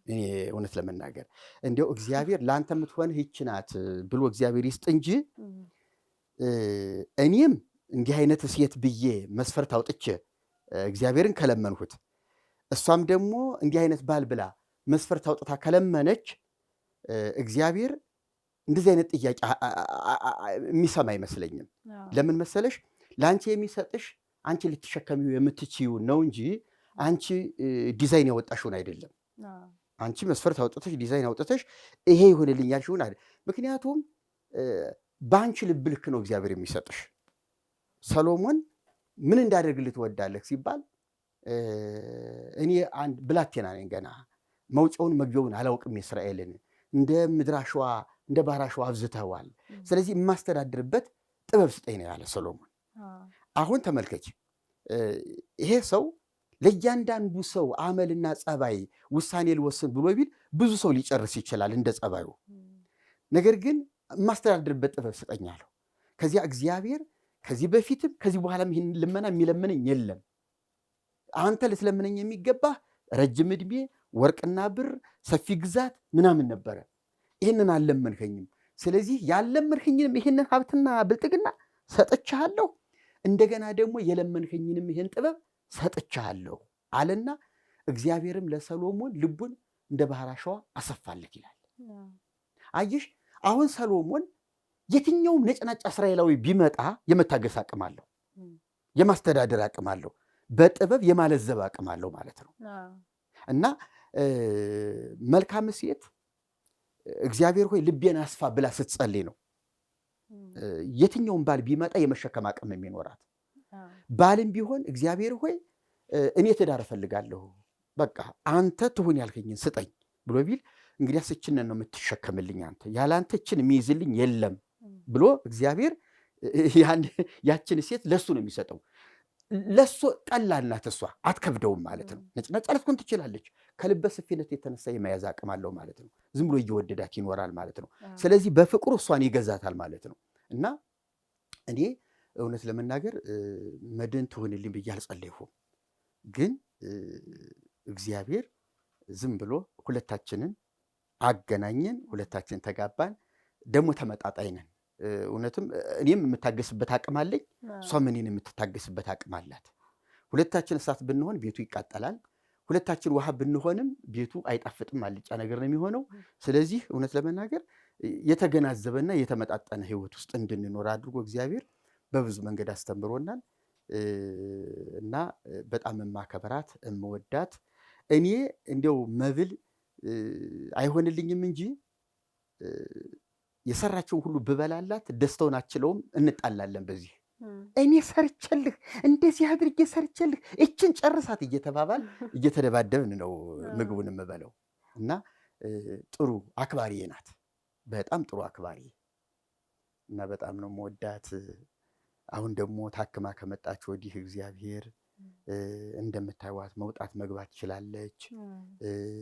እኔ እውነት ለመናገር እንዲያው እግዚአብሔር ለአንተ የምትሆንህ ይህች ናት ብሎ እግዚአብሔር ይስጥ እንጂ እኔም እንዲህ አይነት ሴት ብዬ መስፈርት አውጥቼ እግዚአብሔርን ከለመንሁት እሷም ደግሞ እንዲህ አይነት ባል ብላ መስፈርት አውጥታ ከለመነች እግዚአብሔር እንደዚህ አይነት ጥያቄ የሚሰማ አይመስለኝም። ለምን መሰለሽ? ለአንቺ የሚሰጥሽ አንቺ ልትሸከሚው የምትችይው ነው እንጂ አንቺ ዲዛይን ያወጣሽውን አይደለም። አንቺ መስፈርት አውጥተሽ ዲዛይን አውጥተሽ ይሄ ይሆንልኝ ያልሽውን አይደል። ምክንያቱም በአንቺ ልብ ልክ ነው እግዚአብሔር የሚሰጥሽ። ሰሎሞን ምን እንዳደርግልህ ትወዳለህ ሲባል እኔ አንድ ብላቴና ነኝ፣ ገና መውጫውን መግቢያውን አላውቅም፣ የእስራኤልን እንደ ምድር አሸዋ እንደ ባህር አሸዋ አብዝተዋል። ስለዚህ የማስተዳድርበት ጥበብ ስጠኝ ነው ያለ ሰሎሞን። አሁን ተመልከች፣ ይሄ ሰው ለእያንዳንዱ ሰው አመልና ጸባይ ውሳኔ ልወስን ብሎ ቢል ብዙ ሰው ሊጨርስ ይችላል እንደ ጸባዩ። ነገር ግን የማስተዳድርበት ጥበብ ስጠኝ አለው። ከዚያ እግዚአብሔር ከዚህ በፊትም ከዚህ በኋላም ይህን ልመና የሚለምነኝ የለም። አንተ ልትለምነኝ የሚገባህ ረጅም ዕድሜ፣ ወርቅና ብር፣ ሰፊ ግዛት ምናምን ነበረ። ይህንን አልለመንከኝም። ስለዚህ ያልለመንከኝንም ይህንን ሀብትና ብልጥግና ሰጥቻለሁ፣ እንደገና ደግሞ የለመንከኝንም ይህን ጥበብ ሰጥቻለሁ አለና እግዚአብሔርም ለሰሎሞን ልቡን እንደ ባህር አሸዋ አሰፋለት ይላል። አየሽ፣ አሁን ሰሎሞን የትኛውም ነጭናጭ እስራኤላዊ ቢመጣ የመታገስ አቅም አለው፣ የማስተዳደር አቅም አለው፣ በጥበብ የማለዘብ አቅም አለው ማለት ነው። እና መልካም ሴት እግዚአብሔር ሆይ ልቤን አስፋ ብላ ስትጸልይ ነው የትኛውም ባል ቢመጣ የመሸከም አቅም የሚኖራት። ባልም ቢሆን እግዚአብሔር ሆይ እኔ ትዳር እፈልጋለሁ፣ በቃ አንተ ትሁን ያልከኝን ስጠኝ ብሎ ቢል እንግዲያስ እችንን ነው የምትሸከምልኝ፣ አንተ ያለ አንተ እችን የሚይዝልኝ የለም ብሎ እግዚአብሔር ያችን ሴት ለሱ ነው የሚሰጠው። ለሱ ቀላል ናት፣ እሷ አትከብደውም ማለት ነው። ነጭ ልትሆን ትችላለች። ከልበ ሰፊነት የተነሳ የመያዝ አቅም አለው ማለት ነው። ዝም ብሎ እየወደዳት ይኖራል ማለት ነው። ስለዚህ በፍቅሩ እሷን ይገዛታል ማለት ነው። እና እኔ እውነት ለመናገር መድን ትሆንልኝ ብዬ አልጸለይሁም፣ ግን እግዚአብሔር ዝም ብሎ ሁለታችንን አገናኘን፣ ሁለታችን ተጋባን። ደግሞ ተመጣጣኝ ነን። እውነትም እኔም የምታገስበት አቅም አለኝ፣ እሷም እኔን የምትታገስበት አቅም አላት። ሁለታችን እሳት ብንሆን ቤቱ ይቃጠላል። ሁለታችን ውሃ ብንሆንም ቤቱ አይጣፍጥም፣ አልጫ ነገር ነው የሚሆነው። ስለዚህ እውነት ለመናገር የተገናዘበና የተመጣጠነ ሕይወት ውስጥ እንድንኖር አድርጎ እግዚአብሔር በብዙ መንገድ አስተምሮናል እና በጣም የማከብራት የምወዳት እኔ እንዲያው መብል አይሆንልኝም እንጂ የሰራቸውን ሁሉ ብበላላት ደስታውን አችለውም፣ እንጣላለን በዚህ። እኔ ሰርቼልህ እንደዚህ አድርጌ ሰርቼልህ እችን ጨርሳት እየተባባል እየተደባደብን ነው ምግቡን የምበለው። እና ጥሩ አክባሪ ናት፣ በጣም ጥሩ አክባሪ እና በጣም ነው የምወዳት። አሁን ደግሞ ታክማ ከመጣች ወዲህ እግዚአብሔር እንደምታዩት መውጣት መግባት ትችላለች።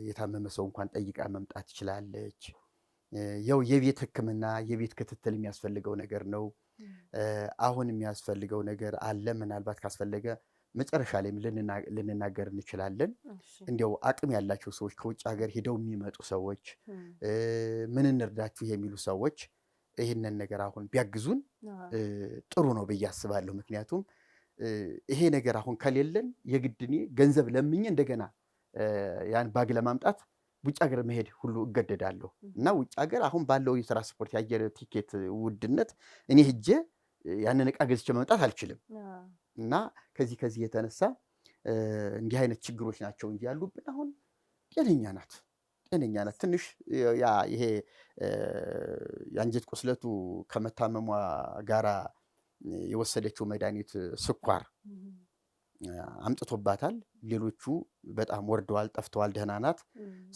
የታመመ ሰው እንኳን ጠይቃ መምጣት ትችላለች። ያው የቤት ሕክምና የቤት ክትትል የሚያስፈልገው ነገር ነው። አሁን የሚያስፈልገው ነገር አለ። ምናልባት ካስፈለገ መጨረሻ ላይም ልንናገር እንችላለን። እንዲያው አቅም ያላቸው ሰዎች፣ ከውጭ ሀገር ሄደው የሚመጡ ሰዎች፣ ምን እንርዳችሁ የሚሉ ሰዎች ይህንን ነገር አሁን ቢያግዙን ጥሩ ነው ብዬ አስባለሁ። ምክንያቱም ይሄ ነገር አሁን ከሌለን የግድ እኔ ገንዘብ ለምኜ እንደገና ያን ባግ ለማምጣት ውጭ ሀገር መሄድ ሁሉ እገደዳለሁ እና ውጭ ሀገር አሁን ባለው የትራንስፖርት የአየር ቲኬት ውድነት እኔ ሄጄ ያንን ዕቃ ገዝቼ መምጣት አልችልም። እና ከዚህ የተነሳ እንዲህ አይነት ችግሮች ናቸው እንጂ ያሉብን አሁን ጤነኛ ናት። ትንሽ ይሄ የአንጀት ቁስለቱ ከመታመሟ ጋራ የወሰደችው መድኃኒት ስኳር አምጥቶባታል። ሌሎቹ በጣም ወርደዋል፣ ጠፍተዋል፣ ደህና ናት።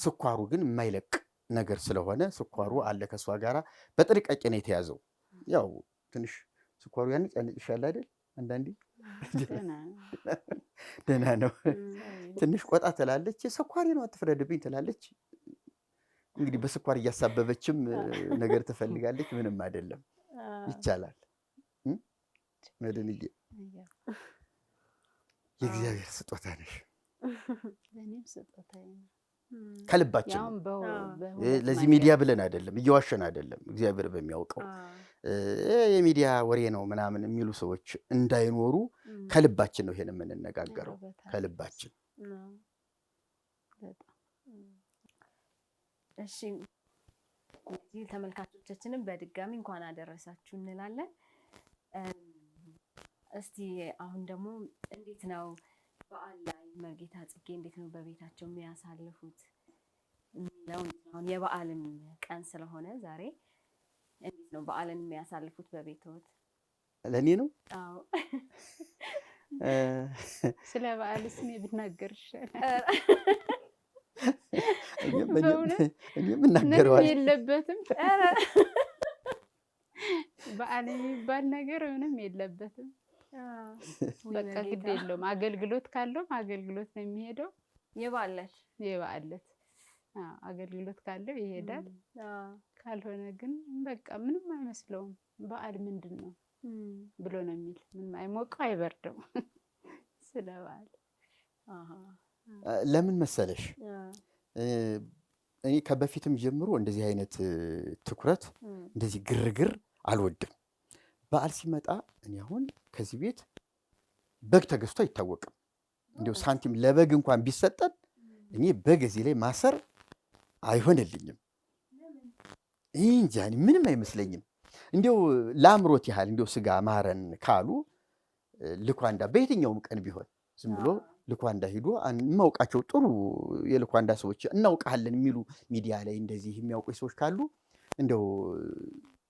ስኳሩ ግን የማይለቅ ነገር ስለሆነ ስኳሩ አለ ከእሷ ጋራ በጥንቃቄ ነው የተያዘው። ያው ትንሽ ስኳሩ ያንጫንጭሻል አይደል? አንዳንዴ ደህና ነው። ትንሽ ቆጣ ትላለች። ስኳሬ ነው አትፍረድብኝ ትላለች። እንግዲህ በስኳር እያሳበበችም ነገር ትፈልጋለች። ምንም አይደለም፣ ይቻላል። መድንዬ የእግዚአብሔር ስጦታ ነሽ። ከልባችን ለዚህ ሚዲያ ብለን አይደለም፣ እየዋሸን አይደለም። እግዚአብሔር በሚያውቀው የሚዲያ ወሬ ነው ምናምን የሚሉ ሰዎች እንዳይኖሩ ከልባችን ነው ይሄን የምንነጋገረው፣ ከልባችን። እሺ እዚህ ተመልካቾቻችንን በድጋሚ እንኳን አደረሳችሁ እንላለን። እስቲ አሁን ደግሞ እንዴት ነው በዓል ላይ መርጌታ ጽጌ እንዴት ነው በቤታቸው የሚያሳልፉት? አሁን የበዓልን ቀን ስለሆነ ዛሬ እንዴት ነው በዓልን የሚያሳልፉት በቤትዎት? ለእኔ ነው? አዎ። ስለ በዓልስ እኔ ብናገር ይሻላል። እኔም እናገረዋለሁ። የለበትም በዓል የሚባል ነገር ምንም የለበትም። በቃ ግድ የለውም። አገልግሎት ካለውም አገልግሎት ነው የሚሄደው። የበዓለት አገልግሎት ካለው ይሄዳል። ካልሆነ ግን በቃ ምንም አይመስለውም። በዓል ምንድን ነው ብሎ ነው የሚል። ምንም አይሞቀው አይበርደው ስለ በዓል። ለምን መሰለሽ እኔ ከበፊትም ጀምሮ እንደዚህ አይነት ትኩረት እንደዚህ ግርግር አልወድም። በዓል ሲመጣ እኔ አሁን ከዚህ ቤት በግ ተገዝቶ አይታወቅም። እንዲያው ሳንቲም ለበግ እንኳን ቢሰጠን እኔ በግ እዚህ ላይ ማሰር አይሆንልኝም። እንጃ ምንም አይመስለኝም። እንዲያው ለአምሮት ያህል እንዲያው ስጋ ማረን ካሉ ልኳንዳ በየትኛውም ቀን ቢሆን ዝም ብሎ ልኳንዳ ሂዶ የማውቃቸው ጥሩ የልኳንዳ ሰዎች እናውቃለን የሚሉ ሚዲያ ላይ እንደዚህ የሚያውቁ ሰዎች ካሉ እንደው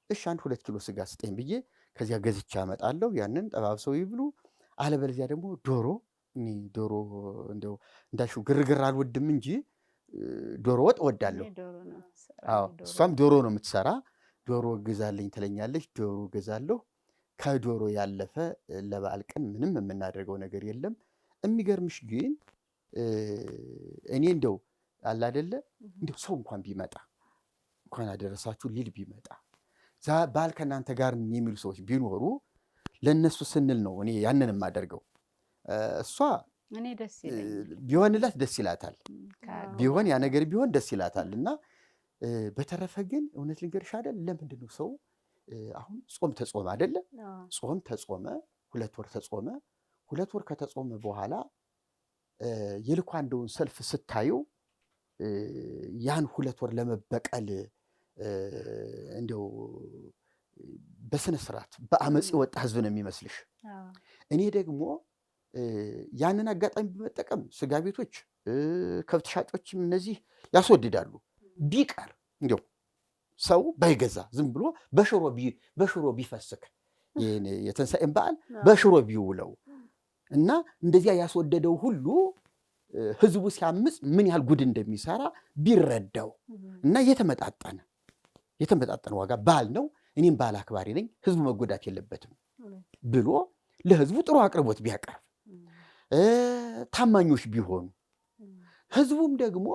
እሺ 1-2 ኪሎ ስጋ ስጠኝ ብዬ ከዚያ ገዝቻ አመጣለሁ። ያንን ጠባብሰው ይብሉ። አለበለዚያ ደግሞ ዶሮ እንደው እንዳልሽው ግርግር አልወድም እንጂ ዶሮ ወጥ እወዳለሁ። አዎ እሷም ዶሮ ነው የምትሰራ። ዶሮ ግዛልኝ ትለኛለች። ዶሮ ገዛለሁ። ከዶሮ ያለፈ ለበዓል ቀን ምንም የምናደርገው ነገር የለም። የሚገርምሽ ግን እኔ እንደው አለ አይደለ እንደው ሰው እንኳን ቢመጣ እንኳን አደረሳችሁ ሊል ቢመጣ በዓል ከእናንተ ጋር የሚሉ ሰዎች ቢኖሩ ለእነሱ ስንል ነው እኔ ያንን የማደርገው። እሷ እኔ ደስ ይለኛል ቢሆንላት ደስ ይላታል፣ ቢሆን ያ ነገር ቢሆን ደስ ይላታል። እና በተረፈ ግን እውነት ልንገርሽ አይደል ለምንድን ነው ሰው አሁን ጾም ተጾመ አይደለ? ጾም ተጾመ፣ 2 ወር ተጾመ። 2 ወር ከተጾመ በኋላ የልኳንዳውን ሰልፍ ስታዩ ያን 2 ወር ለመበቀል እንደው በስነ ስርዓት በአመፅ የወጣ ህዝብ ነው የሚመስልሽ። እኔ ደግሞ ያንን አጋጣሚ በመጠቀም ስጋ ቤቶች፣ ከብት ሻጮችም እነዚህ ያስወድዳሉ። ቢቀር እንደው ሰው ባይገዛ ዝም ብሎ በሽሮ ቢፈስክ የትንሣኤን በዓል በሽሮ ቢውለው እና እንደዚያ ያስወደደው ሁሉ ህዝቡ ሲያምፅ ምን ያህል ጉድ እንደሚሰራ ቢረዳው እና የተመጣጠነ ዋጋ በዓል ነው፣ እኔም በዓል አክባሪ ነኝ፣ ህዝቡ መጎዳት የለበትም ብሎ ለህዝቡ ጥሩ አቅርቦት ቢያቀርብ፣ ታማኞች ቢሆኑ፣ ህዝቡም ደግሞ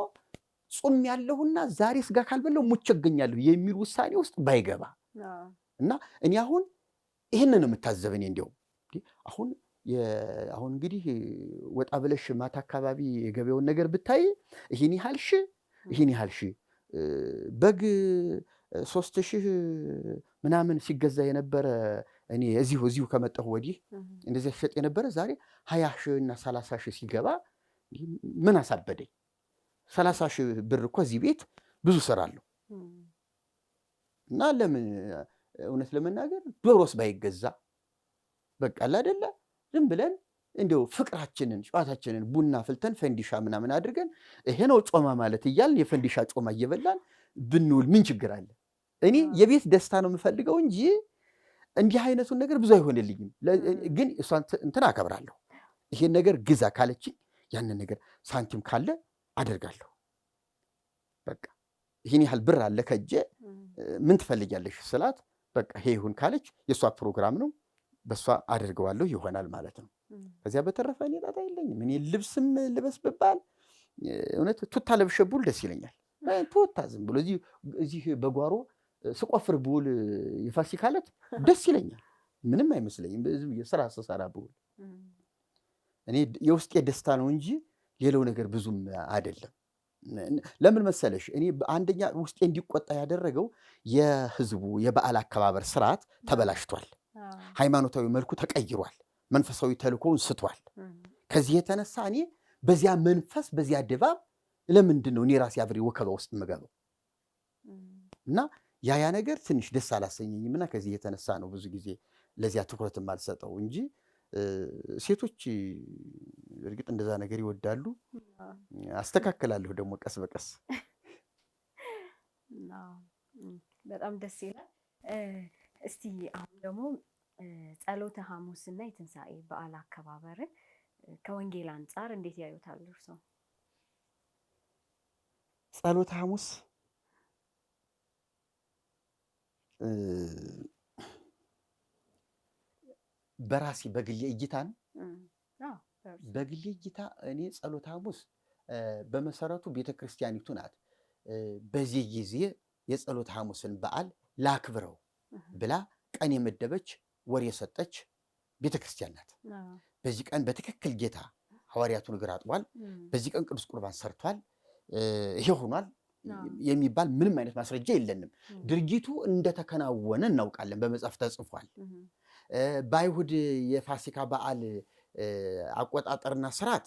ጾም ያለሁና ዛሬ ስጋ ካልበላሁ ሙቼ እገኛለሁ የሚል ውሳኔ ውስጥ ባይገባ እና እኔ አሁን ይህንን የምታዘብ እኔ እንዲያውም አሁን እንግዲህ ወጣ ብለሽ ማታ አካባቢ የገበያውን ነገር ብታይ ይህን ያህል ሺህ በግ 3000 ምናምን ሲገዛ የነበረ እኔ እዚሁ ከመጣሁ ወዲህ እንደዚያ ሲሸጥ የነበረ ዛሬ 20,000 እና 30,000 ሲገባ ምን አሳበደኝ? 30,000 ብር እኮ እዚህ ቤት ብዙ ስራ አለው እና ለምን እውነት ለመናገር ዶሮስ ባይገዛ በቃ አይደለ ዝም ብለን እንደው ፍቅራችንን ጨዋታችንን ቡና ፍልተን ፈንዲሻ ምናምን አድርገን ይሄ ነው ጾማ ማለት እያልን የፈንዲሻ ጾማ እየበላን ብንውል ምን ችግር አለ? እኔ የቤት ደስታ ነው የምፈልገው እንጂ እንዲህ አይነቱን ነገር ብዙ አይሆንልኝም። ግን እሷን እንትን አከብራለሁ። ይሄን ነገር ግዛ ካለችኝ ያንን ነገር ሳንቲም ካለ አደርጋለሁ። በቃ ይህን ያህል ብር አለ ከእጄ ምን ትፈልጊያለሽ ስላት በቃ ይሄ ይሁን ካለች የእሷ ፕሮግራም ነው፣ በእሷ አደርገዋለሁ ይሆናል ማለት ነው። ከዚያ በተረፈ እኔ ጣጣ የለኝም። እኔ ልብስም ልበስ ብባል እውነት ቱታ ለብሼ ብውል ደስ ይለኛል። ቱታ ዝም ብሎ እዚህ በጓሮ ስቆፍር ብውል የፋሲካ ዕለት ደስ ይለኛል። ምንም አይመስለኝም። የስራ ስሰራ ብውል እኔ የውስጤ ደስታ ነው እንጂ ሌላው ነገር ብዙም አይደለም። ለምን መሰለሽ እኔ አንደኛ ውስጤ እንዲቆጣ ያደረገው የህዝቡ የበዓል አከባበር ስርዓት ተበላሽቷል። ሃይማኖታዊ መልኩ ተቀይሯል። መንፈሳዊ ተልእኮውን ስቷል። ከዚህ የተነሳ እኔ በዚያ መንፈስ በዚያ ድባብ ለምንድን ነው እኔ ራሴ አብሬ ወከባ ውስጥ የምገባው? እና ያ ነገር ትንሽ ደስ አላሰኘኝም። እና ከዚህ የተነሳ ነው ብዙ ጊዜ ለዚያ ትኩረት የማልሰጠው እንጂ ሴቶች እርግጥ እንደዛ ነገር ይወዳሉ። አስተካክላለሁ ደግሞ ቀስ በቀስ። በጣም ደስ ይላል። እስቲ አሁን ደግሞ ጸሎተ ሐሙስና የትንሣኤ በዓል አከባበርን ከወንጌል አንጻር እንዴት ያዩታል እርስዎ? ጸሎተ ሐሙስ በራሴ በግሌ እይታ ነው። በግሌ እይታ እኔ ጸሎተ ሐሙስ በመሰረቱ ቤተክርስቲያኒቱ ናት በዚህ ጊዜ የጸሎተ ሐሙስን በዓል ላክብረው ብላ ቀን የመደበች ወር የሰጠች ቤተክርስቲያን ናት። በዚህ ቀን በትክክል ጌታ ሐዋርያቱን እግር አጥቧል፣ በዚህ ቀን ቅዱስ ቁርባን ሰርቷል፣ ይሄ ሆኗል የሚባል ምንም አይነት ማስረጃ የለንም። ድርጊቱ እንደተከናወነ እናውቃለን፣ በመጽሐፍ ተጽፏል። በአይሁድ የፋሲካ በዓል አቆጣጠርና ስርዓት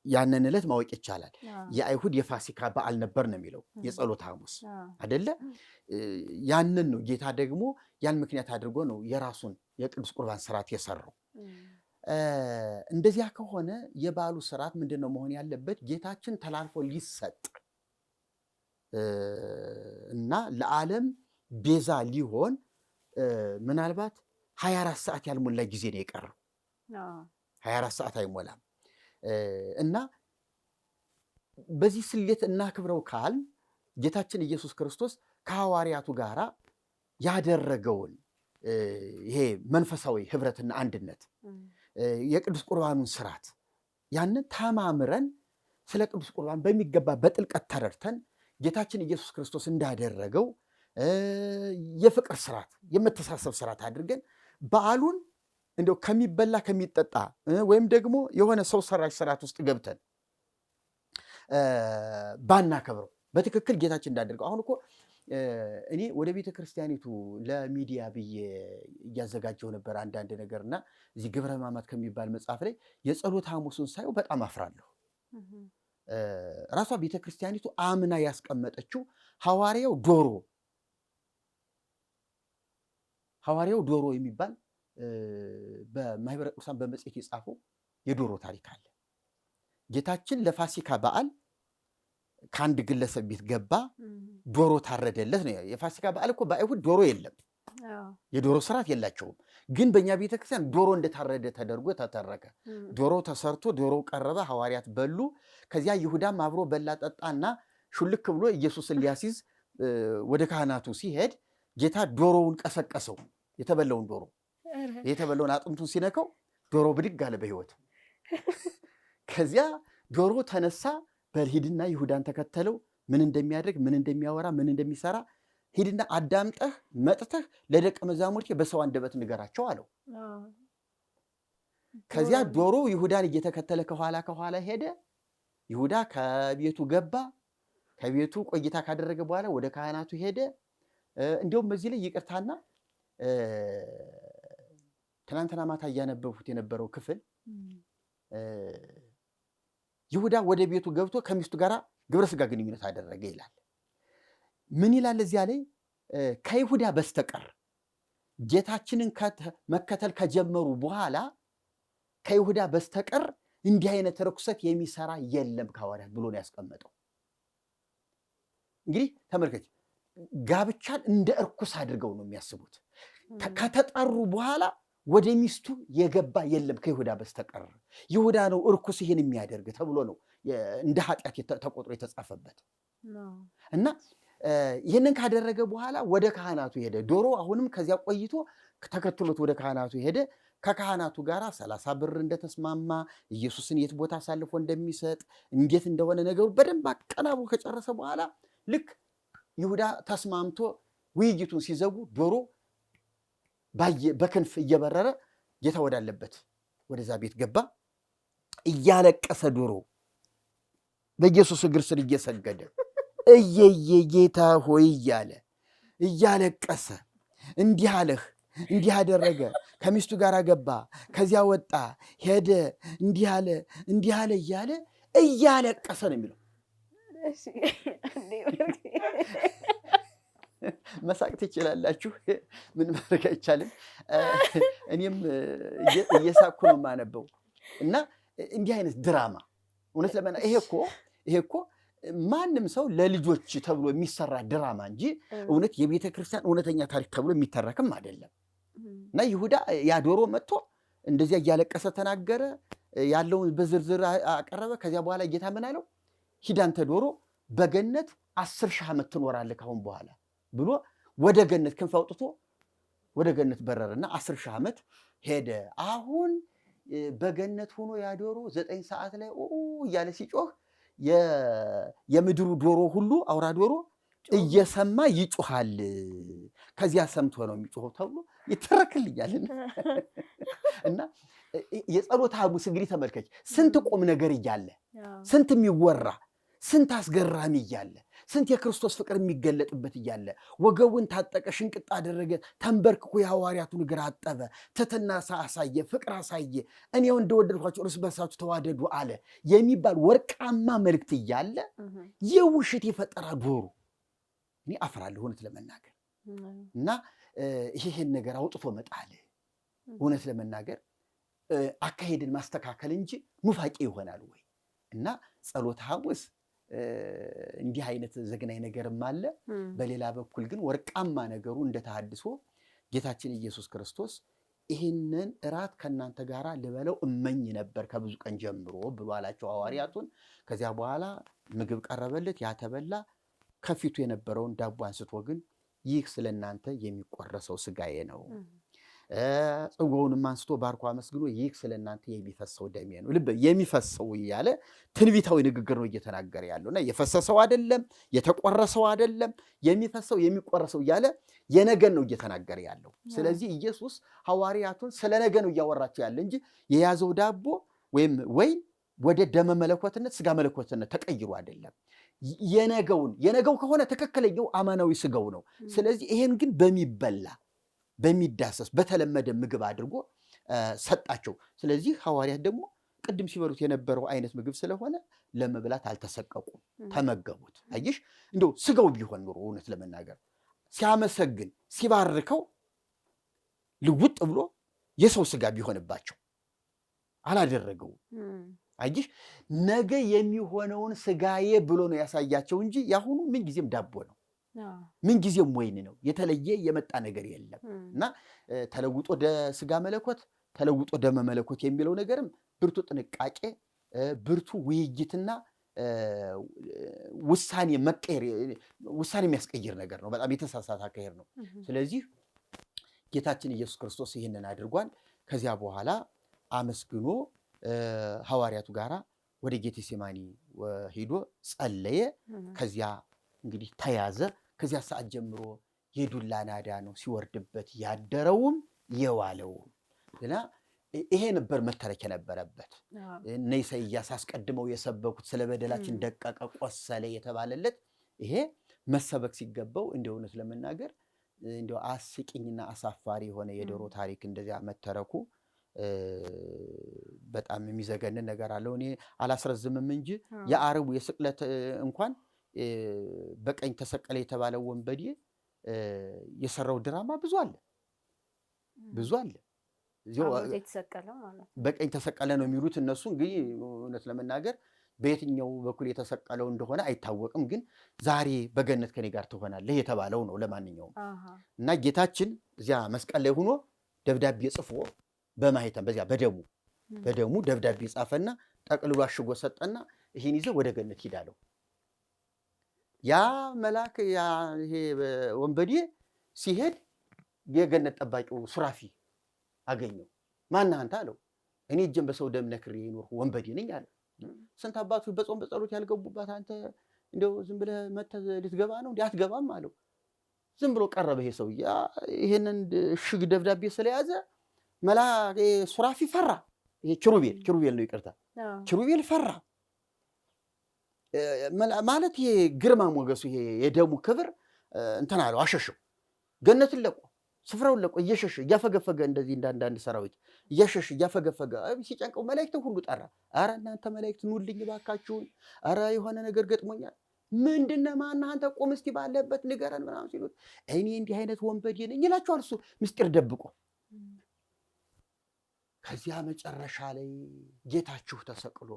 ያንን ዕለት ማወቅ ይቻላል። የአይሁድ የፋሲካ በዓል ነበር ነው የሚለው የጸሎተ ሐሙስ አይደለ? ያንን ነው ጌታ ደግሞ ያን ምክንያት አድርጎ ነው የራሱን የቅዱስ ቁርባን ስርዓት የሰራው። እንደዚያ ከሆነ የበዓሉ ስርዓት ምንድን ነው መሆን ያለበት? ጌታችን ተላልፎ ሊሰጥ እና ለዓለም ቤዛ ሊሆን ምናልባት 24 ሰዓት ያልሞላ ጊዜ ነው የቀረው። 24 ሰዓት አይሞላም። እና በዚህ ስሌት እናክብረው ካል ጌታችን ኢየሱስ ክርስቶስ ከሐዋርያቱ ጋር ያደረገውን ይሄ መንፈሳዊ ህብረትና አንድነት የቅዱስ ቁርባኑን ስርዓት ያንን ተማምረን ስለ ቅዱስ ቁርባን በሚገባ በጥልቀት ተረድተን ጌታችን ኢየሱስ ክርስቶስ እንዳደረገው የፍቅር ስርዓት የመተሳሰብ ስርዓት አድርገን በዓሉን እንደው ከሚበላ ከሚጠጣ ወይም ደግሞ የሆነ ሰው ሰራሽ ስርዓት ውስጥ ገብተን ባናከብረው በትክክል ጌታችን እንዳደረገው። አሁን እኮ እኔ ወደ ቤተ ክርስቲያኒቱ ለሚዲያ ብዬ እያዘጋጀው ነበር አንዳንድ ነገርና እዚህ ግብረ ሕማማት ከሚባል መጽሐፍ ላይ የጸሎተ ሐሙሱን ሳየው በጣም አፍራለሁ። ራሷ ቤተ ክርስቲያኒቱ አምና ያስቀመጠችው ሐዋርያው ዶሮ የሚባል በማኅበረ ቅዱሳን በመጽሔት የጻፈው የዶሮ ታሪክ አለ። ጌታችን ለፋሲካ በዓል ከአንድ ግለሰብ ቤት ገባ፣ ዶሮ ታረደለት ነው። የፋሲካ በዓል እኮ በአይሁድ ዶሮ የለም፣ የዶሮ ስርዓት የላቸውም። ግን በእኛ ቤተክርስቲያን ዶሮ እንደታረደ ተደርጎ ተተረከ። ዶሮ ተሰርቶ ዶሮ ቀረበ፣ ሐዋርያት በሉ። ከዚያ ይሁዳም አብሮ በላ ጠጣና ሹልክ ብሎ ኢየሱስን ሊያስይዝ ወደ ካህናቱ ሲሄድ ጌታ ዶሮውን ቀሰቀሰው። የተበላውን አጥንቱን ሲነከው ዶሮ ብድግ አለ በሕይወት። ከዚያ ዶሮ ተነሳ፣ በልሂድና ይሁዳን ተከተለው። ምን እንደሚያደርግ ምን እንደሚያወራ ምን እንደሚሰራ ሂድና አዳምጠህ መጥተህ ለደቀ መዛሙርቴ በሰው አንደበት ንገራቸው አለው። ከዚያ ዶሮ ይሁዳን እየተከተለ ከኋላ ሄደ። ይሁዳ ከቤቱ ገባ። ከቤቱ ቆይታ ካደረገ በኋላ ወደ ካህናቱ ሄደ። እንዲሁም በዚህ ላይ ይቅርታና ትናንትና ማታ እያነበብኩት የነበረው ክፍል ይሁዳ ወደ ቤቱ ገብቶ ከሚስቱ ጋር ግብረ ሥጋ ግንኙነት አደረገ ይላል። ምን ይላል እዚያ ላይ? ከይሁዳ በስተቀር ጌታችንን መከተል ከጀመሩ በኋላ ከይሁዳ በስተቀር እንዲህ አይነት ርኩሰት የሚሰራ የለም ከሐዋርያት ብሎ ነው ያስቀመጠው። እንግዲህ ተመልከች፣ ጋብቻን እንደ እርኩስ አድርገው ነው የሚያስቡት። ከተጠሩ በኋላ ወደ ሚስቱ የገባ የለም ከይሁዳ በስተቀር። ይሁዳ ነው እርኩስ ይህን የሚያደርግ ተብሎ ነው እንደ ኃጢአት ተቆጥሮ የተጻፈበት። እና ይህንን ካደረገ በኋላ ወደ ካህናቱ ሄደ። ዶሮ አሁንም ከዚያ ቆይቶ ተከትሎት ወደ ካህናቱ ሄደ። ከካህናቱ ጋር 30 ብር እንደተስማማ ኢየሱስን የት ቦታ አሳልፎ እንደሚሰጥ እንዴት እንደሆነ ነገሩ በደንብ አቀናብሮ ከጨረሰ በኋላ ልክ ይሁዳ ተስማምቶ ውይይቱን ሲዘጉ ዶሮ በክንፍ እየበረረ ጌታ ወዳለበት ወደዛ ቤት ገባ። እያለቀሰ ዶሮ በኢየሱስ እግር ስር እየሰገደ እየየ ጌታ ሆይ እያለ እያለቀሰ እንዲህ አለህ፣ እንዲህ አደረገ፣ ከሚስቱ ጋር ገባ፣ ከዚያ ወጣ፣ ሄደ፣ እንዲህ አለ እያለ እያለቀሰ ነው የሚለው። መሳቅ ትችላላችሁ፣ ምን ማድረግ አይቻልም። እኔም እየሳቅኩ ነው የማነበው። እና እንዲህ አይነት ድራማ እውነት ለመና ይሄ እኮ ማንም ሰው ለልጆች ተብሎ የሚሰራ ድራማ እንጂ እውነት የቤተ ክርስቲያን እውነተኛ ታሪክ ተብሎ የሚተረክም አይደለም። እና ይሁዳ ያ ዶሮ መጥቶ እንደዚያ እያለቀሰ ተናገረ፣ ያለውን በዝርዝር አቀረበ። ከዚያ በኋላ ጌታ ምን አለው? ሂድ አንተ ዶሮ በገነት 10,000 ዓመት ትኖራለህ ካሁን በኋላ ብሎ ወደ ገነት ክንፍ አውጥቶ ወደ ገነት በረረና 10,000 ዓመት ሄደ። አሁን በገነት ሆኖ ያ ዶሮ 9 ሰዓት ላይ እያለ ሲጮህ የምድሩ ዶሮ ሁሉ አውራ ዶሮ እየሰማ ይጮሃል። ከዚያ ሰምቶ ነው የሚጮኸው ተብሎ ይተረክልኛል። እና የጸሎተ ሐሙስ እንግዲህ ተመልከች፣ ስንት ቁም ነገር እያለ ስንት የሚወራ ስንት አስገራሚ እያለ ስንት የክርስቶስ ፍቅር የሚገለጥበት እያለ ወገቡን ታጠቀ፣ ሽንቅጥ አደረገ፣ ተንበርክኮ የሐዋርያቱን እግር አጠበ፣ ትሕትና አሳየ፣ ፍቅር አሳየ፣ እኔው እንደወደድኳቸው እርስ በርሳችሁ ተዋደዱ አለ የሚባል ወርቃማ መልእክት እያለ የውሸት የፈጠራ ዶሮ እኔ አፍራለሁ እውነት ለመናገር። እና ይሄን ነገር አውጥቶ መጣል እውነት ለመናገር አካሄድን ማስተካከል እንጂ ኑፋቄ ይሆናል ወይ? እና ጸሎተ ሐሙስ እንዲህ አይነት ዘግናኝ ነገርም አለ። በሌላ በኩል ግን ወርቃማ ነገሩ እንደተሐድሶ ጌታችን ኢየሱስ ክርስቶስ ይህንን እራት ከእናንተ ጋር ልበለው እመኝ ነበር ከብዙ ቀን ጀምሮ ብሎ አላቸው ሐዋርያቱን። ከዚያ በኋላ ምግብ ቀረበለት፣ ያተበላ ከፊቱ የነበረውን ዳቦ አንስቶ ግን ይህ ስለናንተ የሚቆረሰው ስጋዬ ነው። ጽዋውንም አንስቶ ባርኮ አመስግኖ ይህ ስለናንተ የሚፈሰው ደሜ ነው። ልብ የሚፈሰው እያለ ትንቢታዊ ንግግር ነው እየተናገረ ያለውና የፈሰሰው አይደለም፣ የተቆረሰው አይደለም፣ የሚፈሰው የሚቆረሰው እያለ የነገን ነው እየተናገረ ያለው። ስለዚህ ኢየሱስ ሐዋርያቱን ስለ ነገ ነው እያወራቸው ያለ እንጂ የያዘው ዳቦ ወይም ወይን ወደ ደመ መለኮትነት ስጋ መለኮትነት ተቀይሮ አይደለም። የነገው ከሆነ ትክክለኛው አማናዊ ስጋው ነው። ስለዚህ ይሄን ግን በሚዳሰስ በተለመደ ምግብ አድርጎ ሰጣቸው። ስለዚህ ሐዋርያት ደግሞ ቅድም ሲበሉት የነበረው አይነት ምግብ ስለሆነ ለመብላት አልተሰቀቁም፣ ተመገቡት። አየሽ እንደው ስጋው ቢሆን ኑሮ እውነት ለመናገር ሲያመሰግን ሲባርከው ልውጥ ብሎ የሰው ስጋ ቢሆንባቸው አላደረገውም። አየሽ ነገ የሚሆነውን ስጋዬ ብሎ ነው ያሳያቸው እንጂ ያሁኑ ምንጊዜም ዳቦ ነው፣ ምንጊዜም ወይን ነው። የተለየ የመጣ ነገር የለም እና ተለውጦ ስጋ መለኮት ተለውጦ ደመ መለኮት የሚለው ነገርም ብርቱ ጥንቃቄ፣ ብርቱ ውይይትና ውሳኔ የሚያስቀይር ነገር ነው። በጣም የተሳሳተ አካሄድ ነው። ስለዚህ ጌታችን ኢየሱስ ክርስቶስ ይህንን አድርጓል። ከዚያ በኋላ አመስግኖ ሐዋርያቱ ጋራ ወደ ጌቴሴማኒ ሄዶ ጸለየ። ከዚያ እንግዲህ ተያዘ። ከዚያ ሰዓት ጀምሮ የዱላ ናዳ ነው ሲወርድበት ያደረውም የዋለውም እና ይሄ ነበር መተረክ የነበረበት። እነ ኢሳይያስ አስቀድመው የሰበኩት ስለ በደላችን ደቀቀ ቆሰለ የተባለለት ይሄ መሰበክ ሲገባው እንደ እውነት ለመናገር እንደው አስቂኝና አሳፋሪ የሆነ የዶሮ ታሪክ እንደዚያ መተረኩ በጣም የሚዘገንን ነገር አለው። እኔ አላስረዝምም እንጂ የአረቡ የስቅለት እንኳን በቀኝ ተሰቀለ የተባለው ወንበዴ የሰራው ድራማ ብዙ አለ። በቀኝ ተሰቀለ ነው የሚሉት እነሱ። እንግዲህ እውነት ለመናገር በየትኛው በኩል የተሰቀለው እንደሆነ አይታወቅም። ግን ዛሬ በገነት ከኔ ጋር ትሆናለህ የተባለው ነው። ለማንኛውም እና ጌታችን እዚያ መስቀል ላይ ሆኖ ደብዳቤ ጽፎ በማህተም በዚያ በደሙ ደብዳቤ ጻፈና ጠቅልሎ አሽጎ ሰጠና ይሄን ይዘህ ወደ ገነት ሂዳለው። ያ መልአክ ይሄ ወንበዴ ሲሄድ የገነት ጠባቂው ሱራፊ አገኘው። ማነህ አንተ አለው። እኔ እጄን በሰው ደም ነክሬ የኖርኩ ወንበዴ ነኝ አለ። ስንት አባቶች በጾም በጸሎት ያልገቡባት አንተ እንደው ዝም ብለህ መተህ ልትገባ ነው እንዴ? አትገባም አለው። ዝም ብሎ ቀረበ ይሄ ሰውዬ። ይሄንን ሽግ ደብዳቤ ስለያዘ መልአክ ሱራፊ ፈራ። ይሄ ኪሩቤል ነው ይቅርታ፣ ኪሩቤል ፈራ ማለት ይሄ ግርማ ሞገሱ ይሄ የደሙ ክብር እንትን አለው፣ አሸሸው። ገነትን ለቆ ስፍራውን ለቆ እየሸሸ እያፈገፈገ እንደዚህ እንዳንዳንድ ሰራዊት እያሸሸ እያፈገፈገ ሲጨንቀው መላእክትን ሁሉ ጠራ። አረ እናንተ መላእክት ኑልኝ ባካችሁን፣ አረ የሆነ ነገር ገጥሞኛል። ምንድነው? ማነህ አንተ? ቁም እስቲ ባለበት ንገረን ምናምን ሲሉት እኔ እንዲህ አይነት ወንበዴ ነኝ ይላቸዋል። እሱ ምስጢር ደብቆ ከዚያ መጨረሻ ላይ ጌታችሁ ተሰቅሎ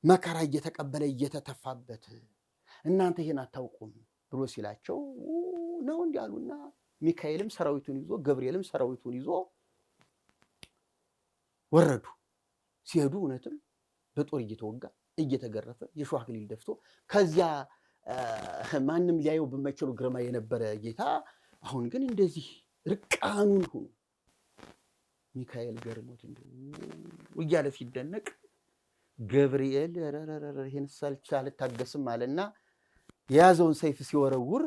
መከራ እየተቀበለ እየተተፋበት እናንተ ይሄን አታውቁም ብሎ ሲላቸው ነው እንዲህ አሉና ሚካኤልም ሰራዊቱን ይዞ ገብርኤልም ሰራዊቱን ይዞ ወረዱ። ሲሄዱ እውነትም በጦር እየተወጋ እየተገረፈ የሾህ አክሊል ደፍቶ ከዚያ ማንም ሊያየው በማይችሉ ግርማ የነበረ ጌታ አሁን ግን እንደዚህ ርቃኑን ሆኖ ሚካኤል ገርሞት እያለ ሲደነቅ ገብርኤል ይሄን አልታገስም አለና የያዘውን ሰይፍ ሲወረውር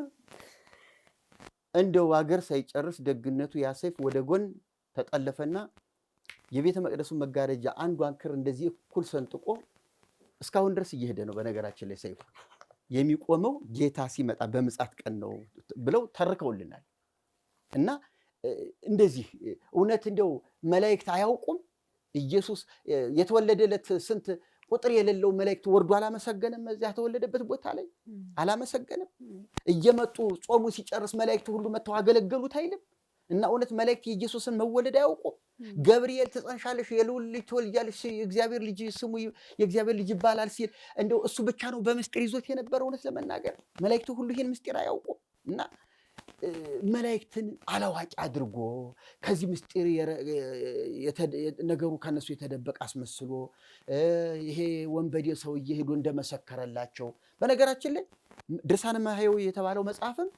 እንደው አገር ሳይጨርስ ደግነቱ ያ ሰይፍ ወደ ጎን ተጠለፈና የቤተ መቅደሱን መጋረጃ አንዷን ክር እንደዚህ እኩል ሰንጥቆ እስካሁን ድረስ እየሄደ ነው። በነገራችን ላይ ሰይፉ የሚቆመው ጌታ ሲመጣ በምጽአት ቀን ነው ብለው ተርከውልናል። እና እንደዚህ እውነት እንደው መላእክት አያውቁም? ኢየሱስ የተወለደለት ስንት ቁጥር የሌለው መላእክት ወርዶ አላመሰገነም? እዚያ ተወለደበት ቦታ ላይ አላመሰገነም? እየመጡ ጾሙ ሲጨርስ መላእክት ሁሉ መጥተው አገለገሉት አይልም? እና እውነት መላእክት የኢየሱስን መወለድ አያውቁም? ገብርኤል ትጸንሻለሽ፣ የልዑል ልጅ ትወልጃለሽ፣ የእግዚአብሔር ልጅ ስሙ የእግዚአብሔር ልጅ ይባላል ሲል እንደው እሱ ብቻ ነው በምስጢር ይዞት የነበረው? እውነት ለመናገር መላእክቱ ሁሉ ይሄን ምስጢር አያውቁም። እና መላእክትን አላዋቂ አድርጎ ከዚህ ምስጢር ነገሩ ከነሱ የተደበቀ አስመስሎ ይሄ ወንበዴ ሰውዬ ሄዶ እንደመሰከረላቸው። በነገራችን ላይ ድርሳነ ማህየዊ የተባለው መጽሐፍም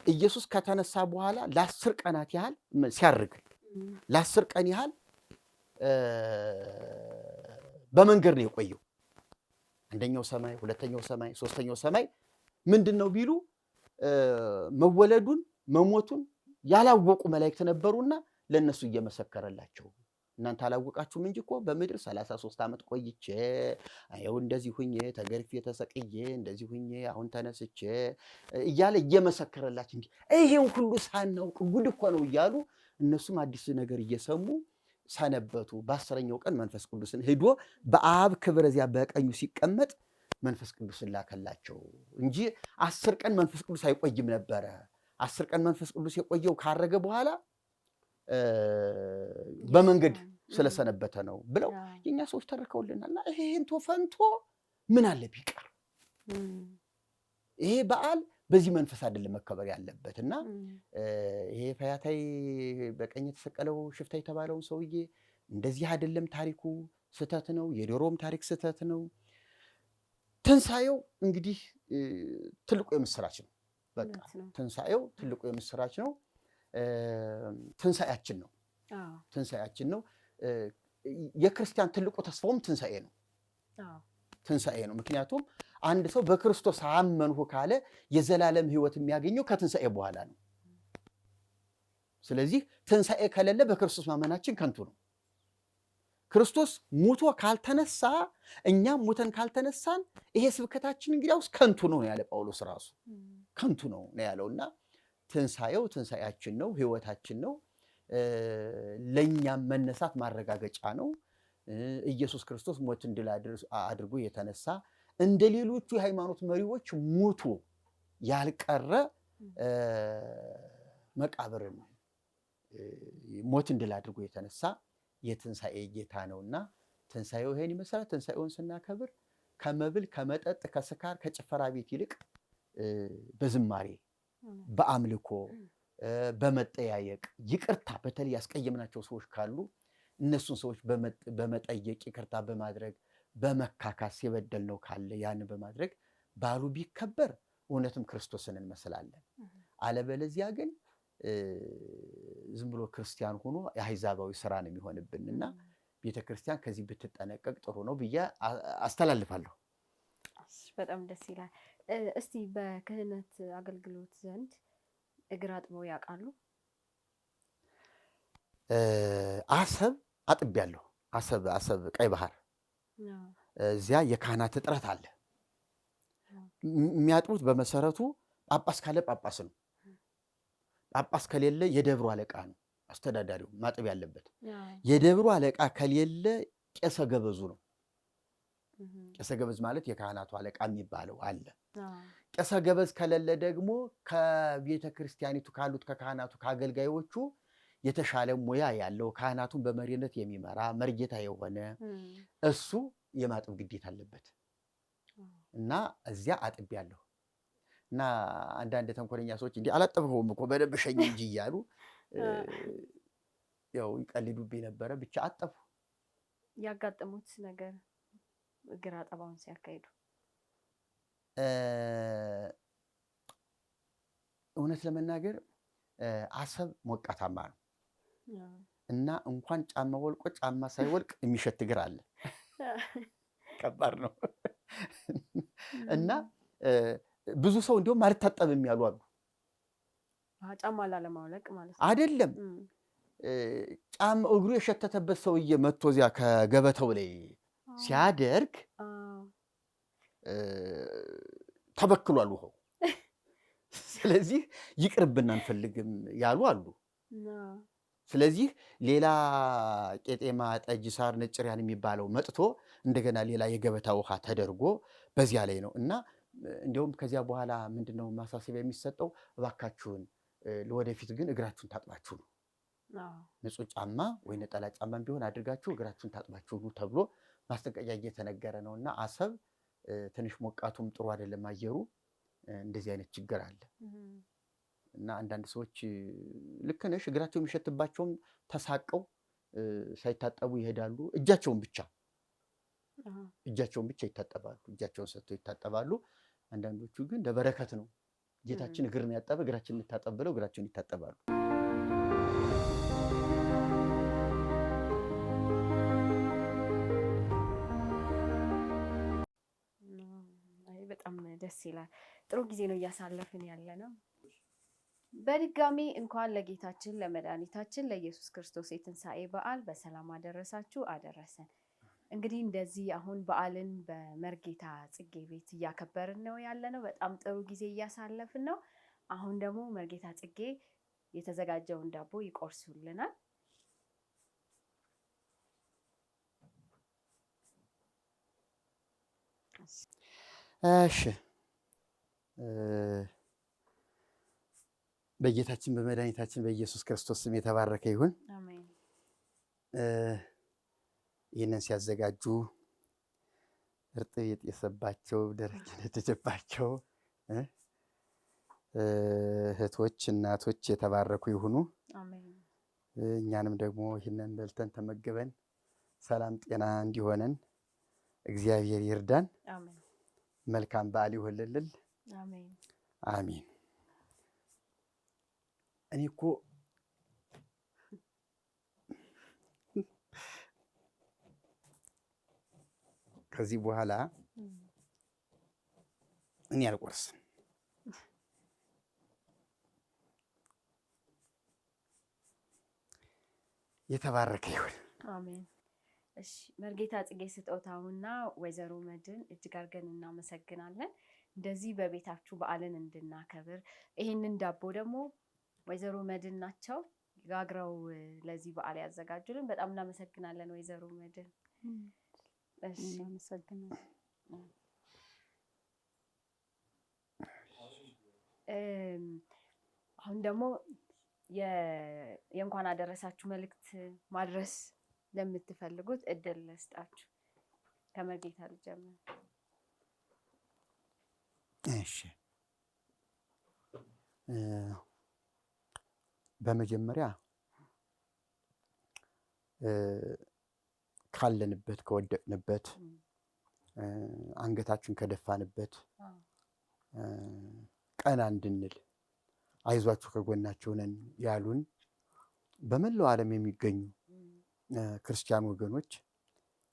ኢየሱስ ከተነሳ በኋላ ለ10 ቀናት ያህል ሲያርግ ለ10 ቀን ያህል በመንገድ ነው የቆየው። አንደኛው ሰማይ፣ ሁለተኛው ሰማይ፣ ሶስተኛው ሰማይ ምንድነው ቢሉ መወለዱን መሞቱን ያላወቁ መላእክት ነበሩና ለነሱ እየመሰከረላቸው እናንተ አላወቃችሁም እንጂ እኮ በምድር 33 ዓመት ቆይቼ አየው እንደዚህ ሁኜ ተገርፌ ተሰቅዬ እንደዚህ ሁኜ አሁን ተነስቼ እያለ እየመሰከረላቸው እንጂ ይሄን ሁሉ ሳናውቅ ጉድ እኮ ነው እያሉ እነሱም አዲስ ነገር እየሰሙ ሰነበቱ። በ10ኛው ቀን መንፈስ ቅዱስን ሄዶ በአብ ክብር እዚያ በቀኙ ሲቀመጥ መንፈስ ቅዱስን ላከላቸው እንጂ 10 ቀን መንፈስ ቅዱስ አይቆይም ነበረ። 10 ቀን መንፈስ ቅዱስ የቆየው ካረገ በኋላ በመንገድ ስለሰነበተ ነው ብለው የኛ ሰዎች ተርከውልናልና ይሄን ፈንቶ ምን አለ ቢቀር ይሄ በዓል በዚህ መንፈስ አይደለም መከበር ያለበትና ይሄ ፈያታይ በቀኝ የተሰቀለው ሽፍታ የተባለው ሰውዬ እንደዚህ አይደለም ታሪኩ ስተት ነው። የዶሮም ታሪክ ስተት ነው። ትንሳኤው እንግዲህ ትልቁ የምስራች ነው። በቃ ትንሳኤው ትልቁ የምስራች ነው። ትንሳኤያችን ነው። ትንሳኤያችን ነው። የክርስቲያን ትልቁ ተስፋውም ትንሳኤ ነው። ትንሳኤ ነው። ምክንያቱም አንድ ሰው በክርስቶስ አመንሁ ካለ የዘላለም ሕይወት የሚያገኘው ከትንሳኤ በኋላ ነው። ስለዚህ ትንሳኤ ከሌለ በክርስቶስ ማመናችን ከንቱ ነው። ክርስቶስ ሙቶ ካልተነሳ እኛም ሙተን ካልተነሳን ይሄ ስብከታችን እንግዲያውስ ከንቱ ነው ያለ ጳውሎስ ራሱ ከንቱ ነው ያለውና ትንሳኤው ትንሳኤያችን ነው፣ ሕይወታችን ነው። ለኛም መነሳት ማረጋገጫ ነው። ኢየሱስ ክርስቶስ ሞትን ድል አድርጎ የተነሳ እንደ ሌሎቹ የሃይማኖት መሪዎች ሙቶ ያልቀረ መቃብርን ሞትን ድል አድርጎ የተነሳ የትንሳኤ ጌታ ነውና ትንሳኤው ይሄን ይመስላል። ትንሳኤውን ስናከብር ከመብል ከመጠጥ ከስካር ከጭፈራ ቤት ይልቅ በዝማሬ በአምልኮ በመጠያየቅ ይቅርታ በተለይ ያስቀየምናቸው ሰዎች ካሉ እነሱን ሰዎች በመጠየቅ ይቅርታ በማድረግ በመካካስ የበደልነው ካለ ያን በማድረግ በዓሉ ቢከበር እውነትም ክርስቶስን እንመስላለን። አለበለዚያ ግን ዝም ብሎ ክርስቲያን ሆኖ የአሕዛባዊ ስራ ነው የሚሆንብንና ቤተክርስቲያን ከዚህ ብትጠነቀቅ ጥሩ ነው ብዬ አስተላልፋለሁ። በጣም ደስ ይላል። እስቲ በክህነት አገልግሎት ዘንድ እግር አጥበው ያውቃሉ? አሰብ አጥቤያለሁ። አሰብ ቀይ ባህር እዚያ የካህናት እጥረት አለ። የሚያጥቡት በመሰረቱ ጳጳስ ካለ ጳጳስ ነው። ጳጳስ ከሌለ የደብሩ አለቃ ነው አስተዳዳሪው ማጠብ ያለበት። የደብሩ አለቃ ከሌለ ቄሰ ገበዙ ነው። ቄሰ ገበዝ ማለት የካህናቱ አለቃ የሚባለው አለ። ቄሰ ገበዝ ከሌለ ደግሞ ከቤተ ክርስቲያኒቱ ካሉት ከካህናቱ ከአገልጋዮቹ የተሻለ ሙያ ያለው ካህናቱን በመሪነት የሚመራ መርጌታ የሆነ እሱ የማጠብ ግዴታ አለበት እና እዚያ አጥቤያለሁ። እና አንዳንድ ተንኮለኛ ሰዎች እንዲህ አላጠብኸውም እኮ በደንብ ሸኝ እንጂ እያሉ ያው ይቀልዱብኝ ነበረ። ብቻ አጠብሁ። ያጋጠሙት ነገር እግር አጠባውን ሲያካሂዱ? እውነት ለመናገር አሰብ ሞቃታማ ነው እና እንኳን ጫማ ወልቆ ጫማ ሳይወልቅ የሚሸት እግር አለ። ከባድ ነው እና ብዙ ሰው እንዲሁም አልታጠብም ያሉ አሉ። ጫማ ላለማውለቅ ማለት ነው አይደለም። ጫማ እግሩ የሸተተበት ሰውዬ መጥቶ እዚያ ከገበታው ላይ ሲያደርግ ተበክሏል ውሃው። ስለዚህ ይቅርብን አንፈልግም ያሉ አሉ። ስለዚህ ሌላ ቄጤማ፣ ጠጅ፣ ሳር፣ ነጭሪያን የሚባለው መጥቶ እንደገና ሌላ የገበታ ውሃ ተደርጎ በዚያ ላይ ነው እና እንዲሁም ከዚያ በኋላ ምንድነው ማሳሰቢያ የሚሰጠው? እባካችሁን ለወደፊት ግን እግራችሁን ታጥባችሁ ነው ንጹህ ጫማ ወይ ነጠላ ጫማም ቢሆን አድርጋችሁ እግራችሁን ታጥባችሁ ነው ተብሎ ማስጠንቀቂያ እየተነገረ ነውና አሰብ ትንሽ ሞቃቱም ጥሩ አይደለም አየሩ። እንደዚህ አይነት ችግር አለ እና አንዳንድ ሰዎች ልክ ነሽ እግራቸው የሚሸትባቸውም ተሳቀው ሳይታጠቡ ይሄዳሉ። እጃቸውን ብቻ ይታጠባሉ። እጃቸውን ሰጥተው ይታጠባሉ። አንዳንዶቹ ግን ለበረከት ነው ጌታችን እግርን ያጠበ እግራችንን እንታጠብ ብለው እግራቸውን ይታጠባሉ። በጣም ደስ ይላል። ጥሩ ጊዜ ነው እያሳለፍን ያለ ነው። በድጋሚ እንኳን ለጌታችን ለመድኃኒታችን ለኢየሱስ ክርስቶስ የትንሣኤ በዓል በሰላም አደረሳችሁ አደረሰን። እንግዲህ እንደዚህ አሁን በዓልን በመርጌታ ጽጌ ቤት እያከበርን ነው ያለ ነው። በጣም ጥሩ ጊዜ እያሳለፍን ነው። አሁን ደግሞ መርጌታ ጽጌ የተዘጋጀውን ዳቦ ይቆርሱልናል። እሺ በጌታችን በመድኃኒታችን በኢየሱስ ክርስቶስ ስም የተባረከ ይሁን። አሜን። ይህንን ሲያዘጋጁ እርጥብ የጤሰባቸው ደረቅ የነደደባቸው እህቶች እናቶች የተባረኩ ይሁኑ። አሜን። እኛንም ደግሞ ይህንን በልተን ተመግበን ሰላም ጤና እንዲሆነን እግዚአብሔር ይርዳን። አሜን። መልካም በዓል ይሁንልን። አሜን። አሜን። እኔ እኮ ከዚህ በኋላ እኔ አልቆርስም። የተባረከ ይሁን። አሜን። እሺ መርጌታ ጽጌ ስጦታውና ወይዘሮ መድን እጅግ አድርገን እናመሰግናለን። እንደዚህ በቤታችሁ በዓልን እንድናከብር ይህንን ዳቦ ደግሞ ወይዘሮ መድን ናቸው ጋግረው ለዚህ በዓል ያዘጋጁልን። በጣም እናመሰግናለን ወይዘሮ መድን። እሺ እናመሰግናለን። አሁን ደግሞ የእንኳን አደረሳችሁ መልእክት ማድረስ ለምትፈልጉት እድል ልስጣችሁ። ከመርጌታ ልጀምር። እሺ በመጀመሪያ ካለንበት ከወደቅንበት አንገታችን ከደፋንበት ቀና እንድንል አይዟችሁ ከጎናችሁ ነን ያሉን በመላው ዓለም የሚገኙ ክርስቲያን ወገኖች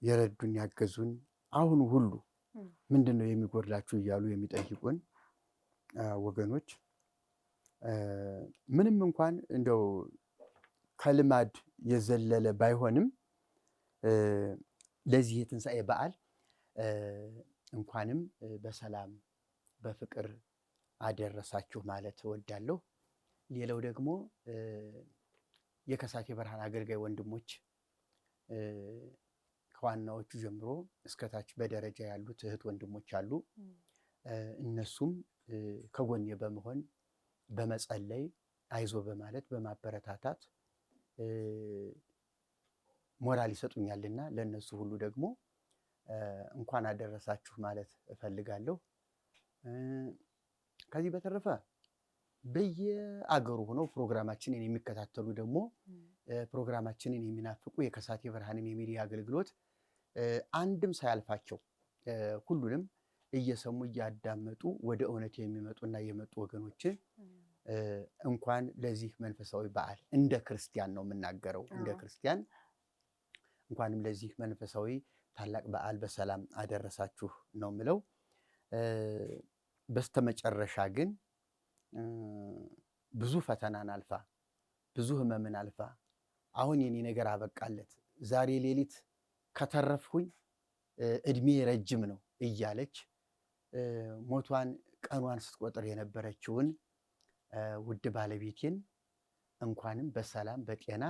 የረዱን ያገዙን አሁን ሁሉ ምንድነው የሚጎድላችሁ እያሉ የሚጠይቁን ወገኖች ምንም እንኳን እንደው ከልማድ የዘለለ ባይሆንም ለዚህ የትንሣኤ በዓል እንኳንም በሰላም በፍቅር አደረሳችሁ ማለት እወዳለሁ። ሌላው ደግሞ የከሳቴ ብርሃን አገልጋይ ወንድሞች ከዋናዎቹ ጀምሮ እስከታች በደረጃ ያሉት እህት ወንድሞች አሉ። እነሱም ከጎኔ በመሆን በመጸለይ አይዞ በማለት በማበረታታት ሞራል ይሰጡኛልና ለነሱ ሁሉ ደግሞ እንኳን አደረሳችሁ ማለት እፈልጋለሁ። ከዚህ በተረፈ በየአገሩ ሆነው ፕሮግራማችንን የሚከታተሉ ደግሞ ፕሮግራማችንን የሚናፍቁ የከሳቴ ብርሃንን የሚዲያ አገልግሎት አንድም ሳያልፋቸው ሁሉንም እየሰሙ እያዳመጡ ወደ እውነት የሚመጡና የመጡ ወገኖችን እንኳን ለዚህ መንፈሳዊ በዓል እንደ ክርስቲያን ነው የምናገረው፣ እንደ ክርስቲያን እንኳንም ለዚህ መንፈሳዊ ታላቅ በዓል በሰላም አደረሳችሁ ነው የምለው። በስተመጨረሻ ግን ብዙ ፈተናን አልፋ ብዙ ሕመምን አልፋ አሁን የኔ ነገር አበቃለት ዛሬ ሌሊት ከተረፍኩኝ እድሜ ረጅም ነው እያለች ሞቷን ቀኗን ስትቆጥር የነበረችውን ውድ ባለቤቴን እንኳንም በሰላም በጤና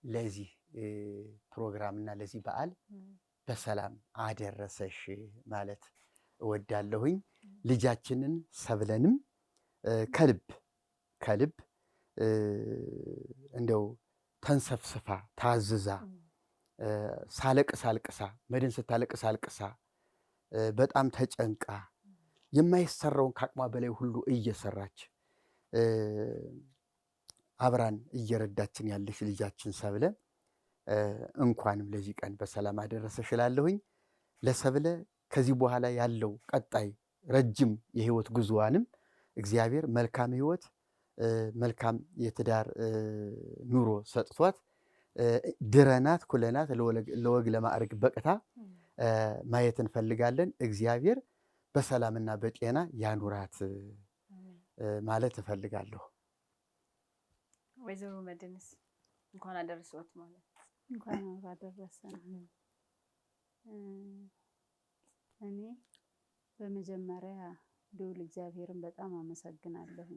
ለዚህ ፕሮግራምና ለዚህ በዓል በሰላም አደረሰሽ ማለት እወዳለሁኝ። ልጃችንን ሰብለንም ከልብ እንደው ተንሰፍስፋ ታዝዛ ሳለቅስ አልቅሳ መድን ስታለቅስ አልቅሳ በጣም ተጨንቃ የማይሰራውን ከአቅሟ በላይ ሁሉ እየሰራች አብራን እየረዳችን ያለች ልጃችን ሰብለ እንኳንም ለዚህ ቀን በሰላም አደረሰሽ እላለሁኝ። ለሰብለ ከዚህ በኋላ ያለው ቀጣይ ረጅም የህይወት ጉዞዋንም እግዚአብሔር መልካም ህይወት መልካም የትዳር ኑሮ ሰጥቷት ድረናት ኩለናት ለወግ ለማዕረግ በቅታ ማየት እንፈልጋለን። እግዚአብሔር በሰላምና በጤና ያኑራት ማለት እፈልጋለሁ። ወይዘሮ መድንስ እንኳን አደረሰዎት ማለት እንኳን አደረሰ። እኔ በመጀመሪያ ልዑል እግዚአብሔርን በጣም አመሰግናለሁ።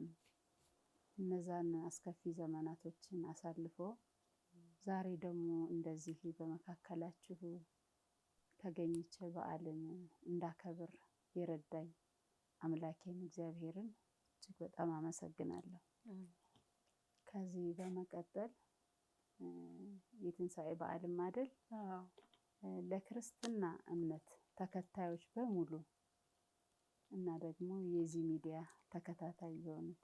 እነዛን አስከፊ ዘመናቶችን አሳልፎ ዛሬ ደግሞ እንደዚህ በመካከላችሁ ተገኝቼ በዓልን እንዳከብር የረዳኝ አምላኬን እግዚአብሔርን እጅግ በጣም አመሰግናለሁ። ከዚህ በመቀጠል የትንሣኤ በዓልም አይደል ለክርስትና እምነት ተከታዮች በሙሉ እና ደግሞ የዚህ ሚዲያ ተከታታይ የሆኑት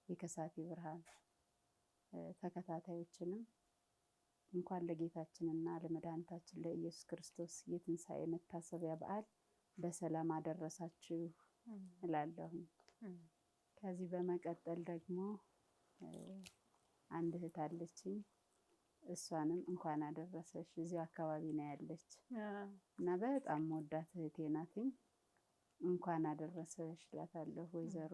የከሳቴ ብርሃን ተከታታዮችንም እንኳን ለጌታችንና ለመድኃኒታችን ለኢየሱስ ክርስቶስ የትንሣኤ መታሰቢያ በዓል በሰላም አደረሳችሁ እላለሁ። ከዚህ በመቀጠል ደግሞ አንድ እህት አለችኝ። እሷንም እንኳን አደረሰሽ እዚሁ አካባቢ ነው ያለች እና በጣም ወዳት እህቴ ናትኝ። እንኳን አደረሰሽ እላታለሁ። ወይዘሮ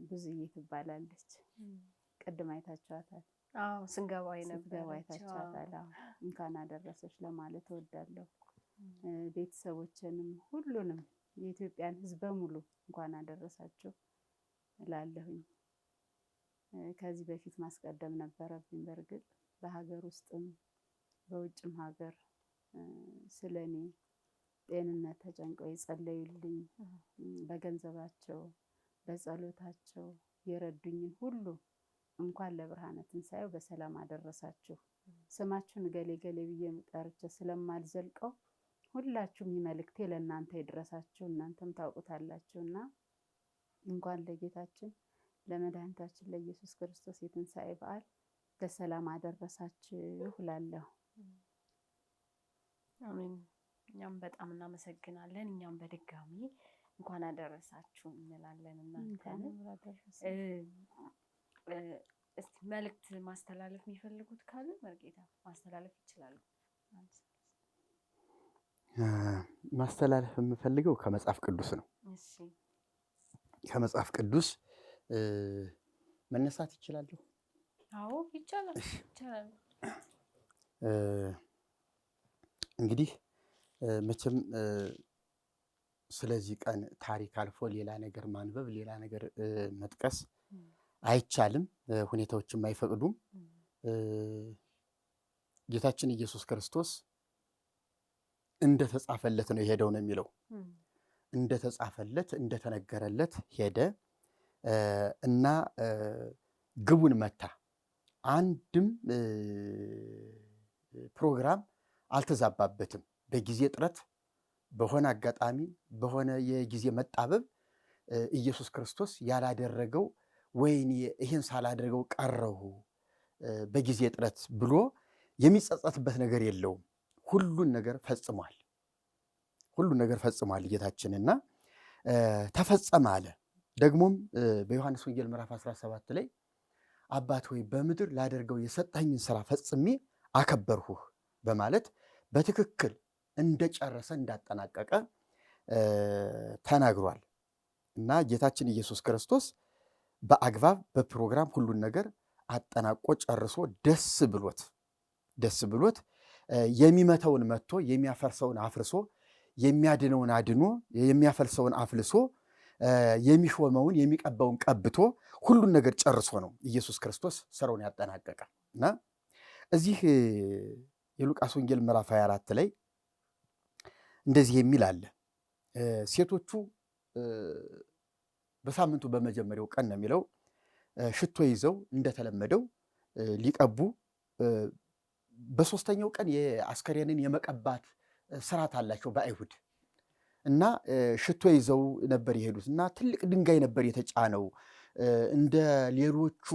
ብዙዬ ትባላለች። ቅድም አይታችኋታል። ስንገባ አይታችኋታል። እንኳን አደረሰሽ ለማለት እወዳለሁ። ቤተሰቦችንም ሁሉንም የኢትዮጵያን ሕዝብ በሙሉ እንኳን አደረሳችሁ እላለሁኝ። ከዚህ በፊት ማስቀደም ነበረብኝ። በእርግጥ በሀገር ውስጥም በውጭም ሀገር ስለኔ ጤንነት ተጨንቀው የጸለዩልኝ በገንዘባቸው በጸሎታቸው የረዱኝን ሁሉ እንኳን ለብርሃነ ትንሣኤው በሰላም አደረሳችሁ። ስማችሁን ገሌ ገሌ ብዬ ጠርቼ ስለማልዘልቀው ሁላችሁም መልእክቴ ለእናንተ ይድረሳችሁ። እናንተም ታውቁታላችሁና እንኳን ለጌታችን ለመድኃኒታችን ለኢየሱስ ክርስቶስ የትንሣኤ በዓል በሰላም አደረሳችሁ እላለሁ። አሜን። እኛም በጣም እናመሰግናለን። እኛም በድጋሚ እንኳን አደረሳችሁ እንላለን። እናንተን እስቲ መልእክት ማስተላለፍ የሚፈልጉት ካሉ መርጌታ ማስተላለፍ ይችላሉ። ማስተላለፍ የምፈልገው ከመጽሐፍ ቅዱስ ነው። እሺ፣ ከመጽሐፍ ቅዱስ መነሳት ይችላል? አዎ ይቻላል፣ ይቻላል። እንግዲህ መቼም ስለዚህ ቀን ታሪክ አልፎ ሌላ ነገር ማንበብ ሌላ ነገር መጥቀስ አይቻልም፣ ሁኔታዎችም አይፈቅዱም። ጌታችን ኢየሱስ ክርስቶስ እንደተጻፈለት ነው የሄደው ነው የሚለው። እንደተጻፈለት እንደተነገረለት ሄደ እና ግቡን መታ። አንድም ፕሮግራም አልተዛባበትም። በጊዜ ጥረት በሆነ አጋጣሚ በሆነ የጊዜ መጣበብ ኢየሱስ ክርስቶስ ያላደረገው ወይኔ ይህን ሳላደረገው ቀረሁ በጊዜ ጥረት ብሎ የሚጸጸትበት ነገር የለውም። ሁሉን ነገር ፈጽሟል። ሁሉን ነገር ፈጽሟል ጌታችንና ተፈጸመ አለ። ደግሞም በዮሐንስ ወንጌል ምዕራፍ 17 ላይ አባት ሆይ በምድር ላደርገው የሰጠኝን ስራ ፈጽሜ አከበርሁህ በማለት በትክክል እንደጨረሰ እንዳጠናቀቀ ተናግሯል። እና ጌታችን ኢየሱስ ክርስቶስ በአግባብ በፕሮግራም ሁሉን ነገር አጠናቆ ጨርሶ ደስ ብሎት የሚመተውን መጥቶ የሚያፈርሰውን አፍርሶ የሚያድነውን አድኖ የሚያፈልሰውን አፍልሶ የሚሾመውን የሚቀባውን ቀብቶ ሁሉን ነገር ጨርሶ ነው ኢየሱስ ክርስቶስ ስራውን ያጠናቀቀ እና እዚህ የሉቃስ ወንጌል ምዕራፍ 24 ላይ እንደዚህ የሚል አለ። ሴቶቹ በሳምንቱ በመጀመሪያው ቀን ነው የሚለው ሽቶ ይዘው እንደተለመደው ሊቀቡ በሶስተኛው ቀን የአስከሬንን የመቀባት ስርዓት አላቸው በአይሁድ እና ሽቶ ይዘው ነበር የሄዱት እና ትልቅ ድንጋይ ነበር የተጫነው። እንደ ሌሎቹ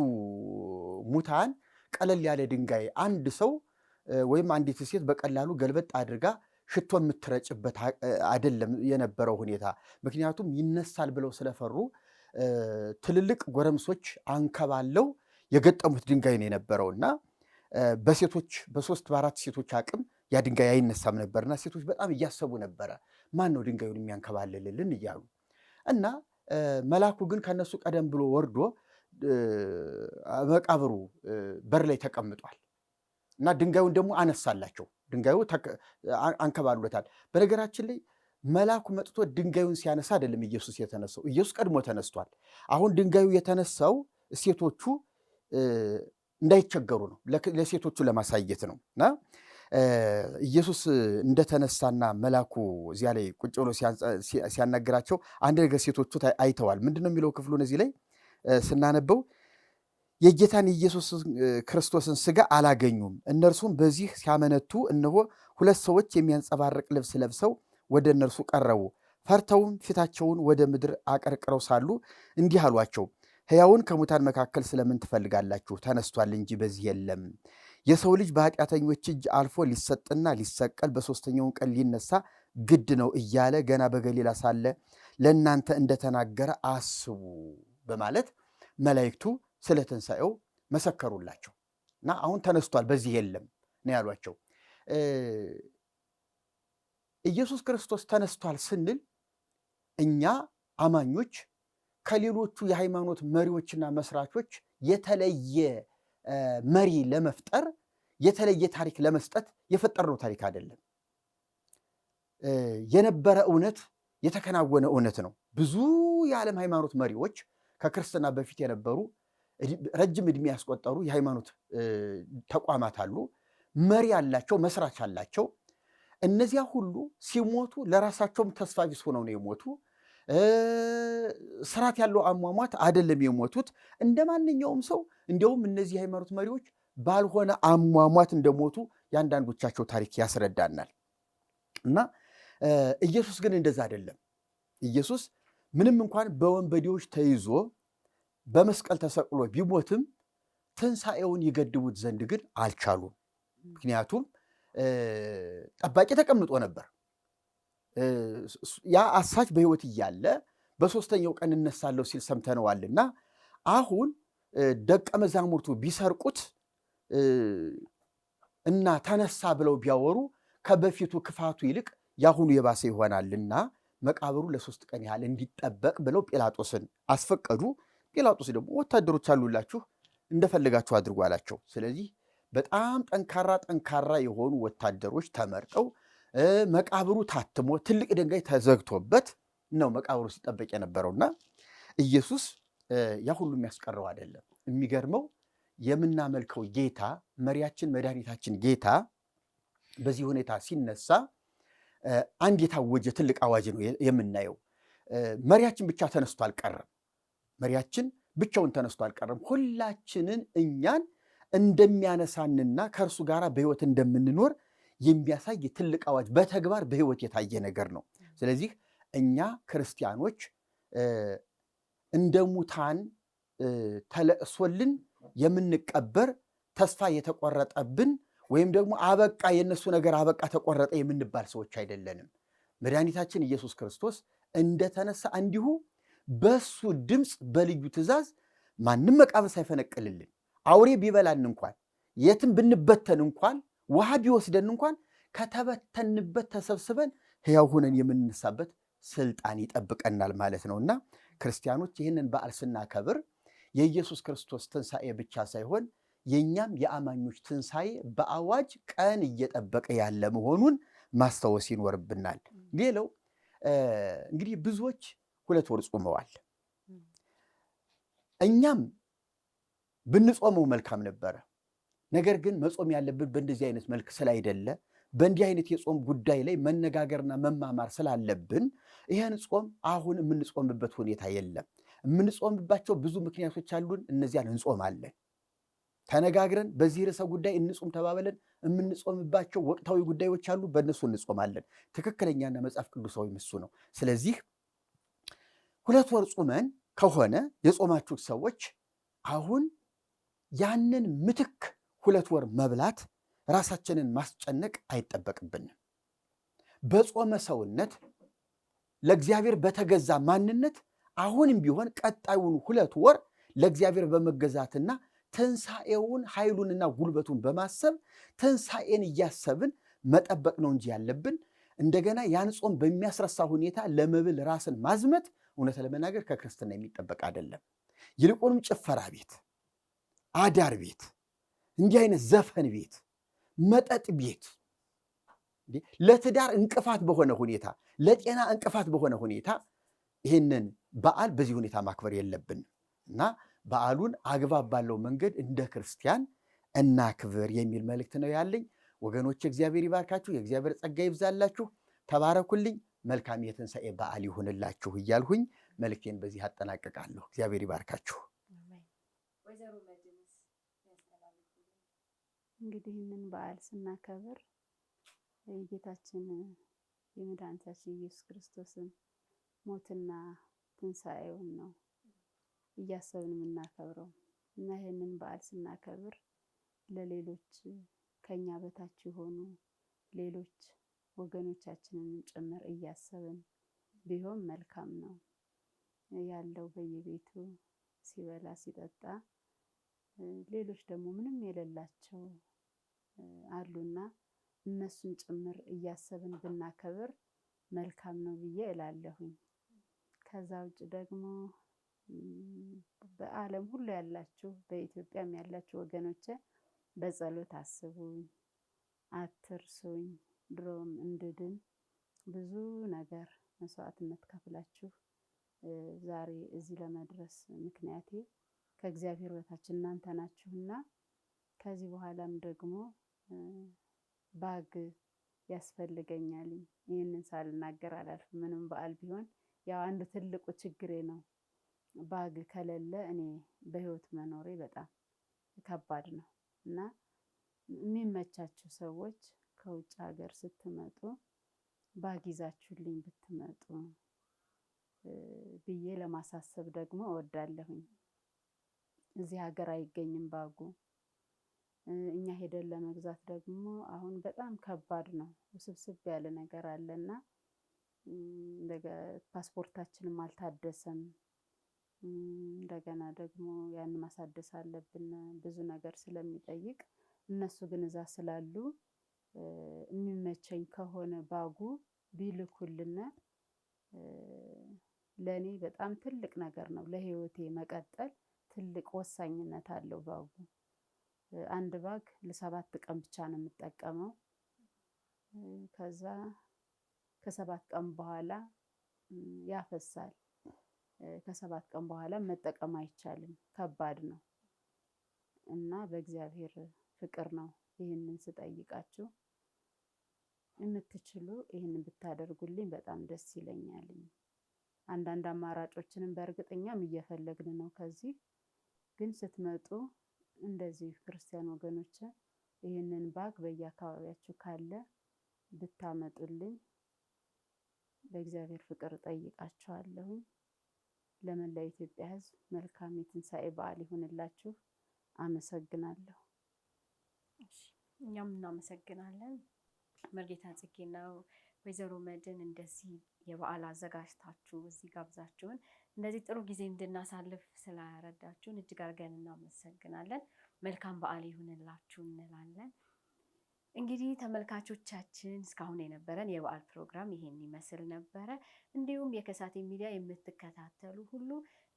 ሙታን ቀለል ያለ ድንጋይ አንድ ሰው ወይም አንዲት ሴት በቀላሉ ገልበጥ አድርጋ ሽቶ የምትረጭበት አይደለም የነበረው ሁኔታ። ምክንያቱም ይነሳል ብለው ስለፈሩ ትልልቅ ጎረምሶች አንከባለው የገጠሙት ድንጋይ ነው የነበረውና በሴቶች በ3 በ4 ሴቶች አቅም ያ ድንጋይ አይነሳም ነበርና ሴቶች በጣም እያሰቡ ነበረ ማን ነው ድንጋዩን የሚያንከባልልልን እያሉ እና መልአኩ ግን ከነሱ ቀደም ብሎ ወርዶ መቃብሩ በር ላይ ተቀምጧል እና ድንጋዩን ደግሞ አነሳላቸው። ድንጋዩ አንከባሉታል። በነገራችን ላይ መልአኩ መጥቶ ድንጋዩን ሲያነሳ አይደለም ኢየሱስ የተነሳው። ኢየሱስ ቀድሞ ተነስቷል። አሁን ድንጋዩ የተነሳው ሴቶቹ እንዳይቸገሩ ነው፣ ለሴቶቹ ለማሳየት ነው። እና ኢየሱስ እንደተነሳና መልአኩ እዚያ ላይ ቁጭ ብሎ ሲያናግራቸው አንድ ነገር ሴቶቹ አይተዋል። ምንድነው የሚለው ክፍሉን እዚህ ላይ ስናነበው የጌታን የኢየሱስ ክርስቶስን ሥጋ አላገኙም። እነርሱም በዚህ ሲያመነቱ እነሆ 2 ሰዎች የሚያንጸባርቅ ልብስ ለብሰው ወደ እነርሱ ቀረቡ። ፈርተውም ፊታቸውን ወደ ምድር አቀርቅረው ሳሉ እንዲህ አሏቸው፣ ሕያውን ከሙታን መካከል ስለምን ትፈልጋላችሁ? ተነስቷል እንጂ በዚህ የለም። የሰው ልጅ በኃጢአተኞች እጅ አልፎ ሊሰጥና ሊሰቀል በሦስተኛው ቀን ሊነሳ ግድ ነው እያለ ገና በገሊላ ሳለ ለእናንተ እንደተናገረ አስቡ በማለት መላእክቱ ስለ ትንሣኤው መሰከሩላቸው እና አሁን ተነስቷል በዚህ የለም ነው ያሏቸው። ኢየሱስ ክርስቶስ ተነስቷል ስንል እኛ አማኞች ከሌሎቹ የሃይማኖት መሪዎችና መስራቾች የተለየ መሪ ለመፍጠር የተለየ ታሪክ ለመስጠት የፈጠርነው ታሪክ አይደለም። የነበረ እውነት የተከናወነ እውነት ነው። ብዙ የዓለም ሃይማኖት መሪዎች ከክርስትና በፊት የነበሩ ረጅም ዕድሜ ያስቆጠሩ የሃይማኖት ተቋማት አሉ። መሪ አላቸው፣ መስራች አላቸው። እነዚያ ሁሉ ሲሞቱ ለራሳቸውም ተስፋ ቢስ ሆነው ነው የሞቱ። ስርዓት ያለው አሟሟት አይደለም የሞቱት። እንደ ማንኛውም ሰው እንዲያውም እነዚህ የሃይማኖት መሪዎች ባልሆነ አሟሟት እንደሞቱ የአንዳንዶቻቸው ታሪክ ያስረዳናል። እና ኢየሱስ ግን እንደዛ አይደለም። ኢየሱስ ምንም እንኳን በወንበዴዎች ተይዞ በመስቀል ተሰቅሎ ቢሞትም ትንሣኤውን ይገድቡት ዘንድ ግን አልቻሉም። ምክንያቱም ጠባቂ ተቀምጦ ነበር። ያ አሳች በሕይወት እያለ በሦስተኛው ቀን እነሳለሁ ሲል ሰምተነዋልና አሁን ደቀ መዛሙርቱ ቢሰርቁት እና ተነሳ ብለው ቢያወሩ ከበፊቱ ክፋቱ ይልቅ ያሁኑ የባሰ ይሆናልና መቃብሩ ለ3 ቀን ያህል እንዲጠበቅ ብለው ጲላጦስን አስፈቀዱ። ጲላጦስ ደግሞ ወታደሮች አሉላችሁ እንደፈለጋችሁ አድርጉ አላቸው። ስለዚህ በጣም ጠንካራ የሆኑ ወታደሮች ተመርጠው መቃብሩ ታትሞ ትልቅ ድንጋይ ተዘግቶበት ነው መቃብሩ ሲጠበቅ የነበረውና ኢየሱስ ያ ሁሉ የሚያስቀረው አይደለም። የሚገርመው የምናመልከው ጌታ መሪያችን መድኃኒታችን ጌታ በዚህ ሁኔታ ሲነሳ አንድ የታወጀ ትልቅ አዋጅ ነው የምናየው። መሪያችን ብቻ ተነስቶ አልቀረም። መሪያችን ብቻውን ተነስቶ አልቀረም። ሁላችንን እኛን እንደሚያነሳንና ከእርሱ ጋር በሕይወት እንደምንኖር የሚያሳይ ትልቅ አዋጅ በተግባር በሕይወት የታየ ነገር ነው። ስለዚህ እኛ ክርስቲያኖች እንደ ሙታን ተለቅሶልን የምንቀበር ተስፋ የተቆረጠብን ወይም ደግሞ አበቃ የነሱ ነገር አበቃ ተቆረጠ የምንባል ሰዎች አይደለንም። መድኃኒታችን ኢየሱስ ክርስቶስ እንደተነሳ እንዲሁ በሱ ድምፅ በልዩ ትእዛዝ ማንም መቃብር ሳይፈነቅልልን አውሬ ቢበላን እንኳን የትም ብንበተን እንኳን ውሃ ቢወስደን እንኳን ከተበተንበት ተሰብስበን ሕያው ሆነን የምንነሳበት ስልጣን ይጠብቀናል ማለት ነውና ክርስቲያኖች ይህንን በዓል ስናከብር የኢየሱስ ክርስቶስ ትንሣኤ ብቻ ሳይሆን የኛም የአማኞች ትንሣኤ በአዋጅ ቀን እየጠበቀ ያለ መሆኑን ማስታወስ ይኖርብናል። ሌላው እንግዲህ ብዙዎች 2 ወር ጾመዋል። እኛም ብንጾመው መልካም ነበረ። ነገር ግን መጾም ያለብን በእንደዚህ አይነት መልክ ስላይደለ በእንዲህ አይነት የጾም ጉዳይ ላይ መነጋገርና መማማር ስላለብን ይህን ጾም አሁን የምንጾምበት ሁኔታ የለም። የምንጾምባቸው ብዙ ምክንያቶች አሉን። እነዚያን እንጾማለን። ተነጋግረን በዚህ ርዕሰ ጉዳይ እንጾም ተባብለን የምንጾምባቸው ወቅታዊ ጉዳዮች አሉ። በእነሱ እንጾማለን። ትክክለኛና መጽሐፍ ቅዱሳዊ እሱ ነው። ስለዚህ 2 ወር ጾመን ከሆነ የጾማችሁ ሰዎች አሁን ያንን ምትክ 2 ወር መብላት ራሳችንን ማስጨነቅ አይጠበቅብንም። በጾመ ሰውነት ለእግዚአብሔር በተገዛ ማንነት አሁንም ቢሆን ቀጣዩን 2 ወር ለእግዚአብሔር በመገዛትና ትንሣኤውን ኃይሉንና ጉልበቱን በማሰብ ትንሣኤን እያሰብን መጠበቅ ነው እንጂ ያለብን እንደገና ያን ጾም በሚያስረሳ ሁኔታ ለመብል ራስን ማዝመት እውነት ለመናገር ከክርስትና የሚጠበቅ አይደለም። ይልቁንም ጭፈራ ቤት፣ አዳር ቤት፣ እንዲህ አይነት ዘፈን ቤት፣ መጠጥ ቤት ለትዳር እንቅፋት በሆነ ሁኔታ፣ ለጤና እንቅፋት በሆነ ሁኔታ ይህንን በዓል በዚህ ሁኔታ ማክበር የለብንም እና በዓሉን አግባብ ባለው መንገድ እንደ ክርስቲያን እናክብር የሚል መልእክት ነው ያለኝ። ወገኖች እግዚአብሔር ይባርካችሁ፣ የእግዚአብሔር ጸጋ ይብዛላችሁ፣ ተባረኩልኝ፣ መልካም የትንሣኤ በዓል ይሁንላችሁ እያልሁኝ መልእክቴን በዚህ አጠናቅቃለሁ። እግዚአብሔር ይባርካችሁ። እንግዲህ ይህንን በዓል ስናከብር የጌታችን የመድኃኒታችን ኢየሱስ ክርስቶስን ሞትና ትንሣኤውን ነው እያሰብን የምናከብረው እና ይህንን በዓል ስናከብር ለሌሎች ከኛ በታች የሆኑ ሌሎች ወገኖቻችንን ጭምር እያሰብን ቢሆን መልካም ነው። ያለው በየቤቱ ሲበላ ሲጠጣ፣ ሌሎች ደግሞ ምንም የሌላቸው አሉና እነሱን ጭምር እያሰብን ብናከብር መልካም ነው ብዬ እላለሁኝ። ከዛ ውጭ ደግሞ በዓለም ሁሉ ያላችሁ በኢትዮጵያም ያላችሁ ወገኖቼ በጸሎት አስቡኝ፣ አትርሱኝ። ድሮም እንድድን ብዙ ነገር መስዋዕትነት ከፍላችሁ ዛሬ እዚህ ለመድረስ ምክንያቴ ከእግዚአብሔር በታች እናንተ ናችሁና ከዚህ በኋላም ደግሞ ባግ ያስፈልገኛል። ይህንን ሳልናገር አላልፍም። ምንም በዓል ቢሆን ያው አንዱ ትልቁ ችግሬ ነው። ባግ ከሌለ እኔ በህይወት መኖሬ በጣም ከባድ ነው እና የሚመቻችሁ ሰዎች ከውጭ ሀገር ስትመጡ ባግ ይዛችሁልኝ ብትመጡ ብዬ ለማሳሰብ ደግሞ እወዳለሁኝ። እዚህ ሀገር አይገኝም ባጉ። እኛ ሄደን ለመግዛት ደግሞ አሁን በጣም ከባድ ነው። ውስብስብ ያለ ነገር አለና ፓስፖርታችንም አልታደሰም። እንደገና ደግሞ ያን ማሳደስ አለብን ብዙ ነገር ስለሚጠይቅ፣ እነሱ ግን እዛ ስላሉ የሚመቸኝ ከሆነ ባጉ ቢልኩልና ለኔ በጣም ትልቅ ነገር ነው። ለህይወቴ መቀጠል ትልቅ ወሳኝነት አለው ባጉ። አንድ ባግ ለ7 ቀን ብቻ ነው የምጠቀመው። ከዛ ከ7 ቀን በኋላ ያፈሳል። ከ7 ቀን በኋላ መጠቀም አይቻልም። ከባድ ነው እና በእግዚአብሔር ፍቅር ነው ይህንን ስጠይቃችሁ። የምትችሉ ይህንን ብታደርጉልኝ በጣም ደስ ይለኛል። አንዳንድ አማራጮችንም በእርግጠኛም እየፈለግን ነው። ከዚህ ግን ስትመጡ እንደዚህ ክርስቲያን ወገኖች ይህንን ባግ በየአካባቢያችሁ ካለ ብታመጡልኝ በእግዚአብሔር ፍቅር ጠይቃችኋለሁ። ለመላ ኢትዮጵያ ሕዝብ መልካም የትንሣኤ በዓል ይሁንላችሁ። አመሰግናለሁ። እኛም እናመሰግናለን። መርጌታ ጽጌና ወይዘሮ መድን እንደዚህ የበዓል አዘጋጅታችሁ እዚህ ጋብዛችሁን እንደዚህ ጥሩ ጊዜ እንድናሳልፍ ስላረዳችሁን እጅግ አድርገን እናመሰግናለን። መልካም በዓል ይሁንላችሁ እንላለን። እንግዲህ ተመልካቾቻችን እስካሁን የነበረን የበዓል ፕሮግራም ይሄን ይመስል ነበረ። እንዲሁም የከሳቴ ሚዲያ የምትከታተሉ ሁሉ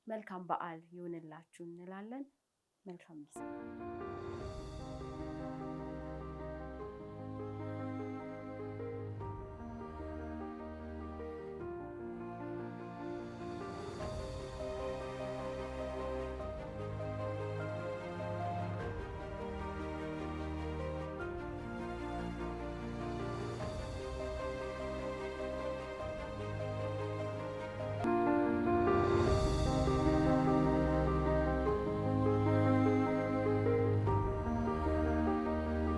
መልካም በዓል ይሁንላችሁ እንላለን። መልካም ጊዜ